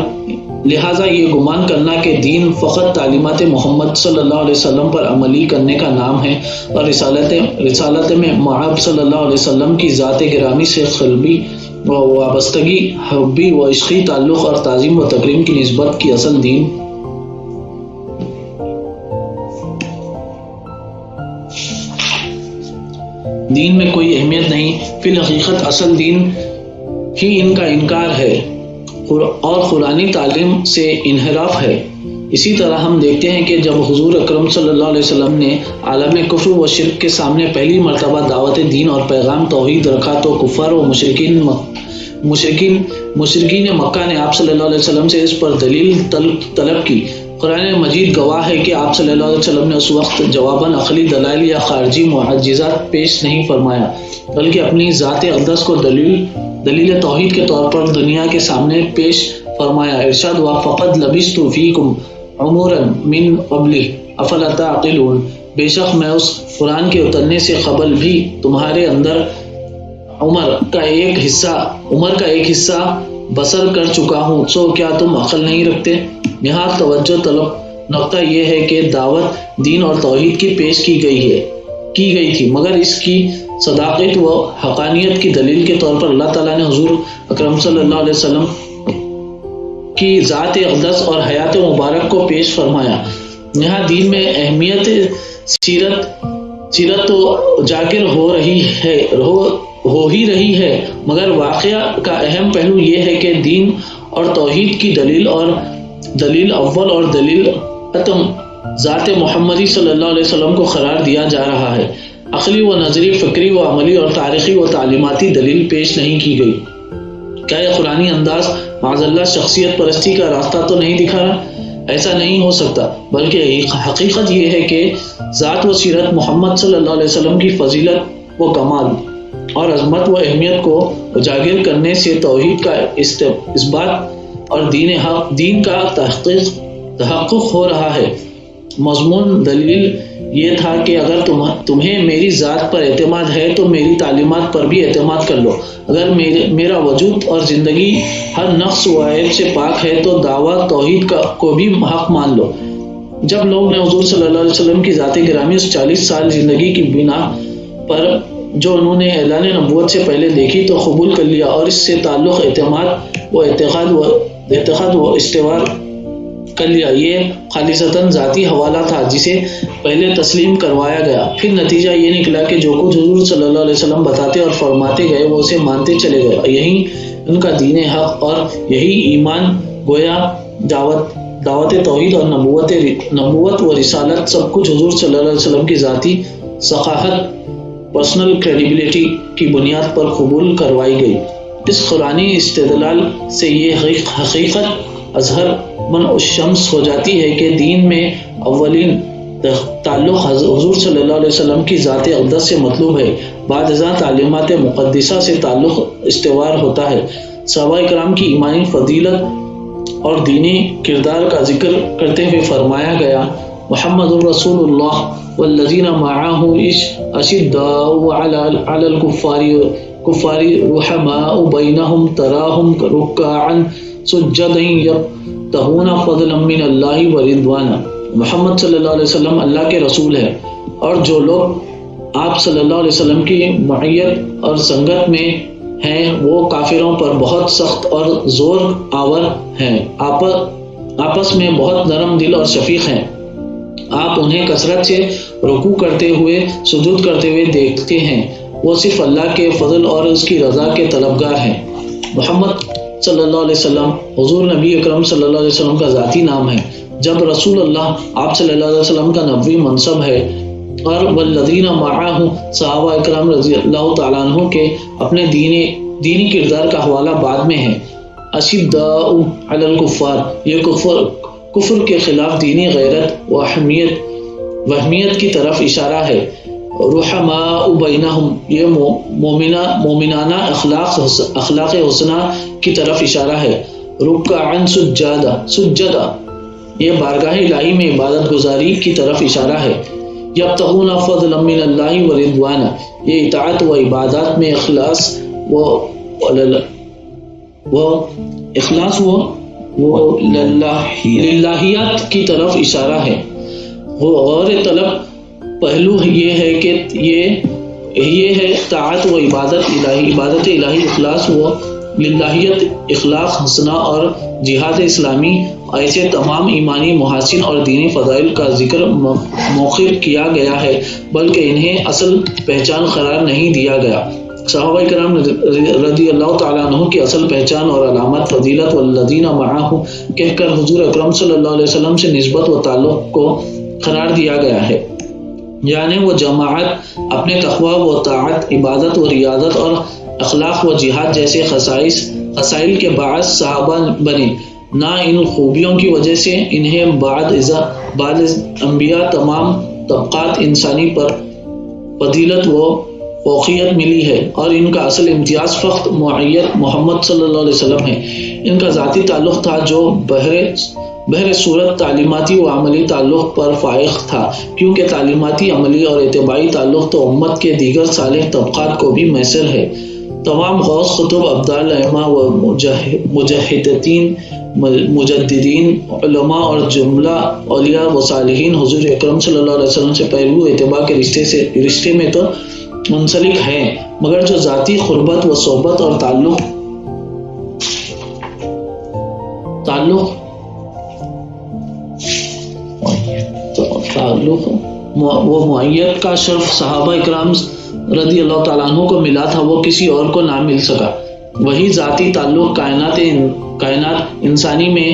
لہٰذا یہ گمان کرنا کہ دین فقط تعلیمات محمد صلی اللہ علیہ وسلم پر عملی کرنے کا نام ہے اور رسالت میں معاب صلی اللہ علیہ وسلم کی ذات گرامی سے قلبی و وابستگی، حبی و عشقی تعلق اور تعظیم و تکریم کی نسبت کی اصل دین میں کوئی اہمیت نہیں۔ فی الحقیقت اصل دین ہی ان کا انکار ہے اور قرآنی تعلیم سے انحراف ہے۔ اسی طرح ہم دیکھتے ہیں کہ جب حضور اکرم صلی اللہ علیہ وسلم نے عالم کفر و شرک کے سامنے پہلی مرتبہ دعوت دین اور پیغام توحید رکھا تو کفار و مشرکین مکہ نے آپ صلی اللہ علیہ وسلم سے اس پر دلیل طلب کی۔ قرآن مجید گواہ ہے کہ آپ صلی اللہ علیہ وسلم نے اس وقت جواباً عقلی دلائل یا خارجی معجزات پیش نہیں فرمایا، بلکہ اپنی ذات اقدس کو دلیل توحید کے طور پر دنیا کے سامنے پیش فرمایا۔ ارشاد ہوا فقد لبثت فیکم عمرا من قبلہ افلا تعقلون، بے شک میں اس قرآن کے اترنے سے قبل بھی تمہارے اندر عمر کا ایک حصہ بسر کر چکا ہوں، سو کیا تم عقل نہیں رکھتے؟ یہاں توجہ طلب نقطہ یہ ہے کہ دعوت دین اور توحید کی پیش کی گئی تھی، مگر اس کی صداقت و حقانیت کی دلیل کے طور پر اللہ تعالیٰ نے حضور اکرم صلی اللہ علیہ وسلم کی ذات اقدس اور حیات مبارک کو پیش فرمایا۔ یہاں دین میں اہمیت سیرت تو اجاگر ہو ہی رہی ہے، مگر واقعہ کا اہم پہلو یہ ہے کہ دین اور توحید کی دلیل اول اور دلیل اتم ذات محمدی صلی اللہ علیہ وسلم کو قرار دیا جا رہا ہے۔ عقلی و نظری، فکری و عملی اور تاریخی و تعلیماتی دلیل پیش نہیں کی گئی۔ کیا یہ قرآنی انداز معاذ اللہ شخصیت پرستی کا راستہ تو نہیں دکھا رہا؟ ایسا نہیں ہو سکتا، بلکہ حقیقت یہ ہے کہ ذات و سیرت محمد صلی اللہ علیہ وسلم کی فضیلت و کمال اور عظمت و اہمیت کو اجاگر کرنے سے توحید کا اثبات اور دین کا تحقق ہو رہا ہے۔ مضمون دلیل یہ تھا کہ اگر تمہیں میری ذات پر اعتماد ہے تو میری تعلیمات پر بھی اعتماد کر لو، اگر میرا وجود اور زندگی ہر نقص و عیب سے پاک ہے تو دعویٰ توحید کو بھی حق مان لو۔ جب لوگ نے حضور صلی اللہ علیہ وسلم کی ذات گرامی اس 40 سال زندگی کی بنا پر جو انہوں نے اعلان نبوت سے پہلے دیکھی تو قبول کر لیا اور اس سے تعلق اعتماد و اتحاد و استوار کر لیا۔ یہ خالصتاً ذاتی حوالہ تھا جسے پہلے تسلیم کروایا گیا، پھر نتیجہ یہ نکلا کہ جو کچھ حضور صلی اللہ علیہ وسلم بتاتے اور فرماتے گئے وہ اسے مانتے چلے گئے۔ یہی ان کا دین حق اور یہی ایمان گویا دعوت توحید اور نبوت و رسالت سب کچھ حضور صلی اللہ علیہ وسلم کی ذاتی ثقافت، پرسنل کریڈیبلٹی کی بنیاد پر قبول کروائی گئی۔ اس قرآنی استدلال سے یہ حقیقت اظہر من الشمس ہو جاتی ہے کہ دین میں اولین تعلق حضور صلی اللہ علیہ وسلم کی ذات اقدس سے مطلوب ہے، بعد ازاں تعلیمات مقدسہ سے تعلق استوار ہوتا ہے۔ صحابہ کرام کی ایمانی فضیلت اور دینی کردار کا ذکر کرتے ہوئے فرمایا گیا محمد الرسول اللہ والذین معہ اشداء علی الکفار رحماء بینہم تراہم رکعا سجدا یبتغون فضلا من اللہ ورضوانا۔ محمد صلی اللہ علیہ وسلم اللہ کے رسول ہے، اور جو لوگ آپ صلی اللہ علیہ وسلم کی معیت اور سنگت میں ہیں وہ کافروں پر بہت سخت اور زور آور ہیں، آپس میں بہت نرم دل اور شفیق ہیں۔ آپ انہیں کثرت سے رکوع کرتے ہوئے، سجود کرتے ہوئے دیکھتے ہیں، وہ صرف اللہ کے فضل اور اس کی رضا کے طلبگار ہیں۔ محمد صلی اللہ علیہ وسلم حضور نبی اکرم صلی اللہ علیہ وسلم کا ذاتی نام ہے، جب رسول اللہ آپ صلی اللہ علیہ وسلم کا نبوی منصب ہے، اور والذین معہ صحابہ اکرام رضی اللہ تعالیٰ عنہ کے اپنے دینی کردار کا حوالہ بعد میں ہے۔ اشداء علی الکفار، یہ کفر کے خلاف دینی غیرت و اہمیت کی طرف اشارہ ہے۔ رحماء بینہم، یہ مومنانہ اخلاق حسنہ کی طرف اشارہ ہے۔ رکعا سجدا، یہ بارگاہ الہی میں عبادت گزاری کی طرف اشارہ ہے۔ یبتغون فضلا من اللہ ورضوانا، یہ اطاعت و عبادات میں اخلاص و للہیات کی طرف اشارہ ہے۔ غور طلب پہلو یہ ہے کہ یہ ہے طاعت و عبادت الہی، اخلاص و للہیت، اخلاق حسنہ اور جہاد اسلامی، ایسے تمام ایمانی محاسن اور دینی فضائل کا ذکر مؤخر کیا گیا ہے، بلکہ انہیں اصل پہچان قرار نہیں دیا گیا۔ صحابہ کرام رضی اللہ تعالیٰ عنہ کی اصل پہچان اور علامت فضیلت والذین معہ کہہ کر حضور اکرم صلی اللہ علیہ وسلم سے نسبت و تعلق کو قرار دیا گیا ہے، یعنی وہ جماعت اپنے تقویٰ و طاعت، عبادت و ریاضت اور اخلاق و جہاد جیسے خصائل کے باعث صحابہ بنے، نہ ان خوبیوں کی وجہ سے انہیں بعد انبیاء تمام طبقات انسانی پر فضیلت و فوقیت ملی ہے، اور ان کا اصل امتیاز فقط معیت محمد صلی اللہ علیہ وسلم ہے۔ ان کا ذاتی تعلق تھا جو بہر صورت تعلیماتی و عملی تعلق پر فائق تھا، کیونکہ تعلیماتی، عملی اور اتباعی تعلق تو امت کے دیگر صالح طبقات کو بھی میسر ہے۔ تمام غوث، قطب، ابدال، ائمہ و مجددین، علماء اور جملہ اولیاء و صالحین حضور اکرم صلی اللہ علیہ وسلم سے پہلو اتباع کے رشتے میں تو منسلک ہیں، مگر جو ذاتی قربت و صحبت اور تعلق وہ معیت کا شرف صحابہ اکرام رضی اللہ تعالیٰ عنہ کو ملا تھا، وہ کسی اور کو نہ مل سکا۔ وہی ذاتی تعلق کائنات انسانی میں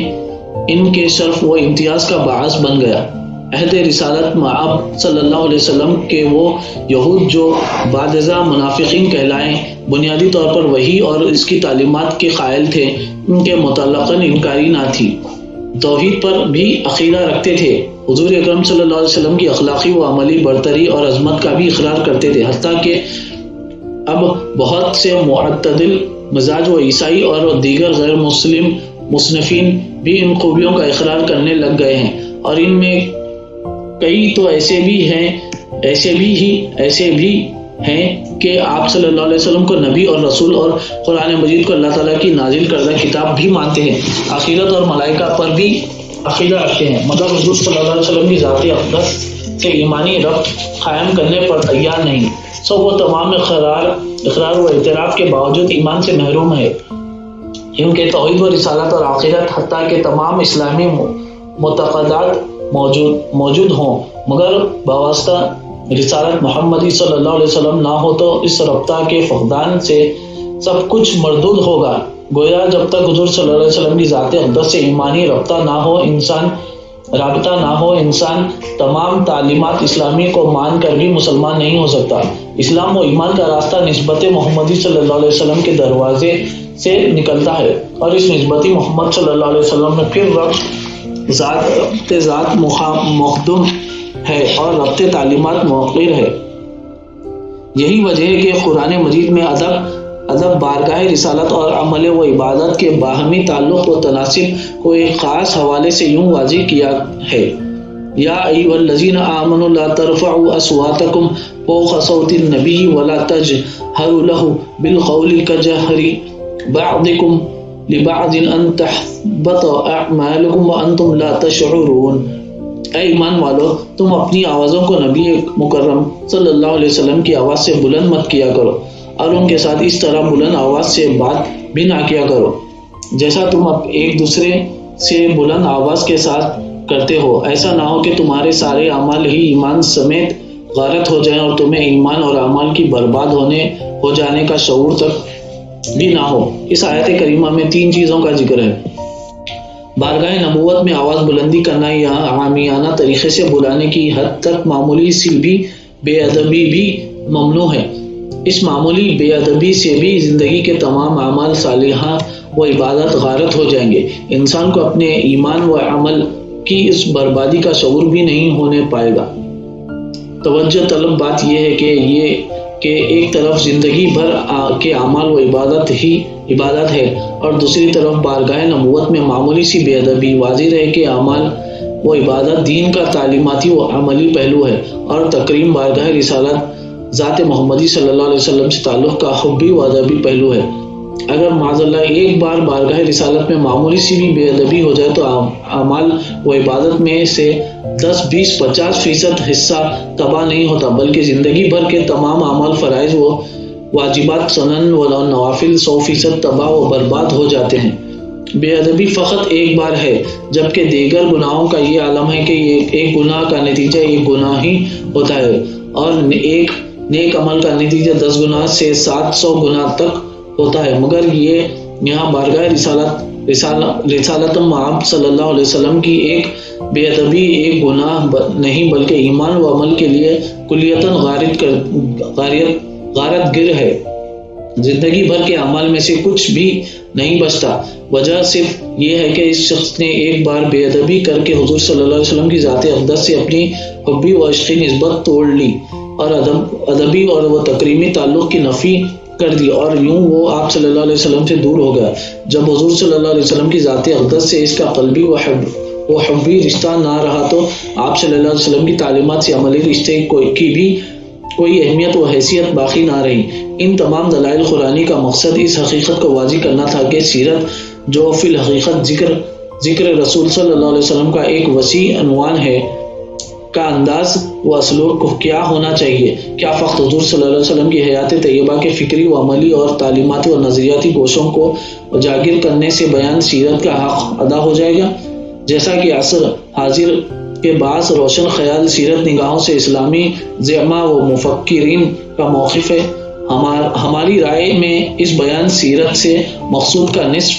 ان کے شرف و امتیاز کا باعث بن گیا۔ عہد رسالت مآب صلی اللہ علیہ وسلم کے وہ یہود جو بعد ازاں منافقین کہلائیں، بنیادی طور پر وہی اور اس کی تعلیمات کے قائل تھے، ان کے مطلقاً انکاری نہ تھی، توحید پر بھی عقیدہ رکھتے تھے، حضور اکرم صلی اللہ علیہ وسلم کی اخلاقی و عملی برتری اور عظمت کا بھی اقرار کرتے تھے، حتیٰ کہ اب بہت سے معتدل مزاج و عیسائی اور دیگر غیر مسلم مصنفین بھی ان خوبیوں کا اقرار کرنے لگ گئے ہیں، اور ان میں کئی تو ایسے بھی ہیں کہ آپ صلی اللہ علیہ وسلم کو نبی اور رسول اور قرآن مجید کو اللہ تعالیٰ کی نازل کردہ کتاب بھی مانتے ہیں، آخرت اور ملائکہ پر بھی عقیدہ رکھتے ہیں، مگر حضور صلی اللہ علیہ وسلم کی ذاتی اقدس سے ایمانی ربط قائم کرنے پر تیار نہیں۔ سو وہ تمام اقرار و اعتراف کے باوجود ایمان سے محروم ہے۔ ان کے توحید و رسالت اور عقیدت حتیٰ کہ تمام اسلامی معتقدات موجود ہوں، مگر بواسطہ رسالت محمدی صلی اللہ علیہ وسلم نہ ہو تو اس رابطہ کے فقدان سے سب کچھ مردود ہوگا۔ گویا جب تک حضور صلی اللہ علیہ وسلم کی ذات اقدس سے ایمانی رابطہ نہ ہو، انسان تمام تعلیمات اسلامی کو مان کر بھی مسلمان نہیں ہو سکتا۔ اسلام و ایمان کا راستہ نسبت محمدی صلی اللہ علیہ وسلم کے دروازے سے نکلتا ہے، اور اس نسبتی محمد صلی اللہ علیہ وسلم میں پھر ربط ذات مخدوم ہے اور ربط تعلیمات موقر ہے۔ یہی وجہ ہے کہ قرآن مجید میں ادب بارگاہ رسالت اور عمل و عبادت کے باہمی تعلق و تناسب کو ایک خاص حوالے سے یوں واضح کیا ہے: یا ایھا الذین آمنوا لا ترفعوا اصواتکم فوق صوت النبی ولا تجہروا لہ بالقول کجہر بعضکم لبعض ان تحبط اعمالکم وانتم لا تشعرون۔ اے ایمان والو، تم اپنی آوازوں کو نبی مکرم صلی اللہ علیہ وسلم کی آواز سے بلند مت کیا کرو، اور ان کے ساتھ اس طرح بلند آواز سے بات بھی نہ کیا کرو جیسا تم ایک دوسرے سے بلند آواز کے ساتھ کرتے ہو۔ ایسا نہ ہو کہ تمہارے سارے اعمال ہی ایمان سمیت غارت ہو جائیں اور تمہیں ایمان اور اعمال کی برباد ہو جانے کا شعور تک بھی نہ ہو۔ اس آیت کریمہ میں 3 چیزوں کا ذکر ہے۔ بارگاہ نبوت میں آواز بلندی کرنا یا عامیانہ طریقے سے بلانے کی حد تک معمولی سی بھی بے ادبی بھی ممنوع ہے۔ اس معمولی بے ادبی سے بھی زندگی کے تمام اعمال صالحہ و عبادت غارت ہو جائیں گے۔ انسان کو اپنے ایمان و عمل کی اس بربادی کا شعور بھی نہیں ہونے پائے گا۔ توجہ طلب بات یہ ہے کہ ایک طرف زندگی بھر کے اعمال و عبادت ہے، اور دوسری طرف بارگاہ نبوت میں معمولی سی بے ادبی۔ واضح رہے کہ وہ عبادت دین کا تعلیماتی و عملی پہلو ہے، اور تکریم بارگاہ رسالت ذات محمدی صلی اللہ علیہ وسلم سے تعلق کا حبی و ادبی پہلو ہے۔ اگر معاذ اللہ ایک بار بارگاہ رسالت میں معمولی سی بھی بے ادبی ہو جائے تو اعمال و عبادت میں سے 10، 20، 50% حصہ تباہ نہیں ہوتا، بلکہ زندگی بھر کے تمام اعمال، فرائض و واجبات، سنن و نوافل 100% تباہ و برباد ہو جاتے ہیں۔ بے ادبی فقط ایک بار ہے، جبکہ دیگر گناہوں کا یہ عالم ہے کہ ایک گناہ کا نتیجہ ایک گناہ ہی ہوتا ہے، اور ایک نیک عمل کا نتیجہ 10 گناہ سے 700 گناہ تک ہوتا ہے۔ مگر یہ یہاں بارگاہ رسالت آپ صلی اللہ علیہ وسلم کی ایک بے ادبی ایک گناہ نہیں بلکہ ایمان و عمل کے لیے کلیتاً غارت گر ہے۔ زندگی بھر کے اعمال میں سے کچھ بھی نہیں بچتا۔ وجہ صرف یہ ہے کہ اس شخص نے ایک بار بے ادبی کر کے حضور صلی اللہ علیہ وسلم کی ذات اقدس سے اپنی حبی و عشقی نسبت توڑ لی، اور ادبی اور وہ تکریمی تعلق کی نفی کر دی، اور یوں وہ آپ صلی اللہ علیہ وسلم سے دور ہو گیا۔ جب حضور صلی اللہ علیہ وسلم کی ذات اقدس سے اس کا قلبی و حبی رشتہ نہ رہا تو آپ صلی اللہ علیہ وسلم کی تعلیمات سے عملی رشتے کی بھی کوئی اہمیت و حیثیت باقی نہ رہی۔ ان تمام دلائل قرآنی کا مقصد اس حقیقت کو واضح کرنا تھا کہ سیرت، جو فی الحقیقت ذکر رسول صلی اللہ علیہ وسلم کا ایک وسیع عنوان ہے، کا انداز و اسلوب کیا ہونا چاہیے۔ کیا فقط حضور صلی اللہ علیہ وسلم کی حیات طیبہ کے فکری و عملی اور تعلیماتی اور نظریاتی گوشوں کو اجاگر کرنے سے بیان سیرت کا حق ادا ہو جائے گا؟ جیسا کہ عصر حاضر کے بعض روشن خیال سیرت نگاہوں سے اسلامی زعما و مفکرین کا موقف ہے، ہماری رائے میں اس بیان سیرت سے مقصود کا نصف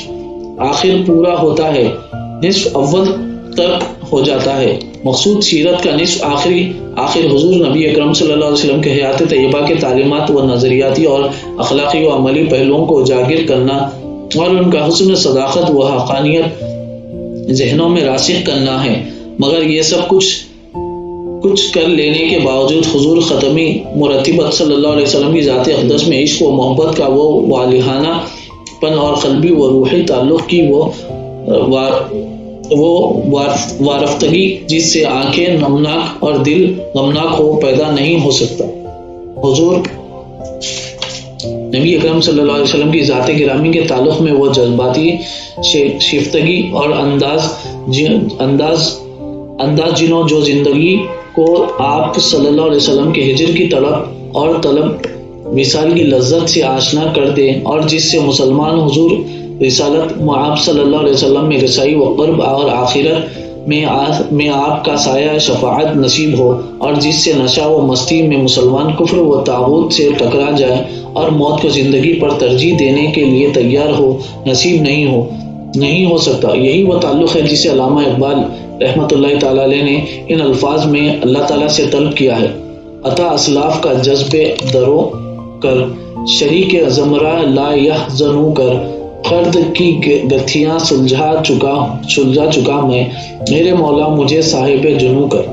آخر پورا ہوتا ہے، نصف اول ترک ہو جاتا ہے۔ مقصود سیرت کا نصف آخر حضور نبی اکرم صلی اللہ علیہ وسلم کے حیات طیبہ کے تعلیمات و نظریاتی اور اخلاقی و عملی پہلوؤں کو اجاگر کرنا اور ان کا حسن صداقت و حقانیت ذہنوں میں راسخ کرنا ہے۔ مگر یہ سب کچھ کر لینے کے باوجود حضور ختمی مرتبت صلی اللہ علیہ وسلم کی ذات اقدس میں عشق و محبت کا وہ والہانہ پن اور قلبی و روحی تعلق کی وہ وارفتگی جس سے آنکھیں نمناک اور دل غمناک ہو پیدا نہیں ہو سکتا۔ حضور نبی اکرم صلی اللہ علیہ وسلم کی ذات گرامی کے تعلق میں وہ جذباتی شیفتگی اور انداز جنوں جو زندگی کو آپ صلی اللہ علیہ وسلم کے ہجر کی طلب اور طلب وصال کی لذت سے آشنا کر دے، اور جس سے مسلمان حضور رسالت آپ صلی اللہ علیہ وسلم میں رسائی و قرب اور آخرت میں آپ کا سایہ شفاعت نصیب ہو، اور جس سے نشہ و مستی میں مسلمان کفر و طاغوت سے ٹکرا جائے اور موت کو زندگی پر ترجیح دینے کے لیے تیار ہو، نصیب نہیں ہو سکتا۔ یہی وہ تعلق ہے جسے علامہ اقبال رحمۃ اللہ تعالی علیہ نے ان الفاظ میں اللہ تعالیٰ سے طلب کیا ہے: عطا اسلاف کا جذب درو کر، شریک زمرہ لا یحزنو کر، قرض کی گتھیاں سلجھا چکا میں، میرے مولا مجھے صاحب جنو کر۔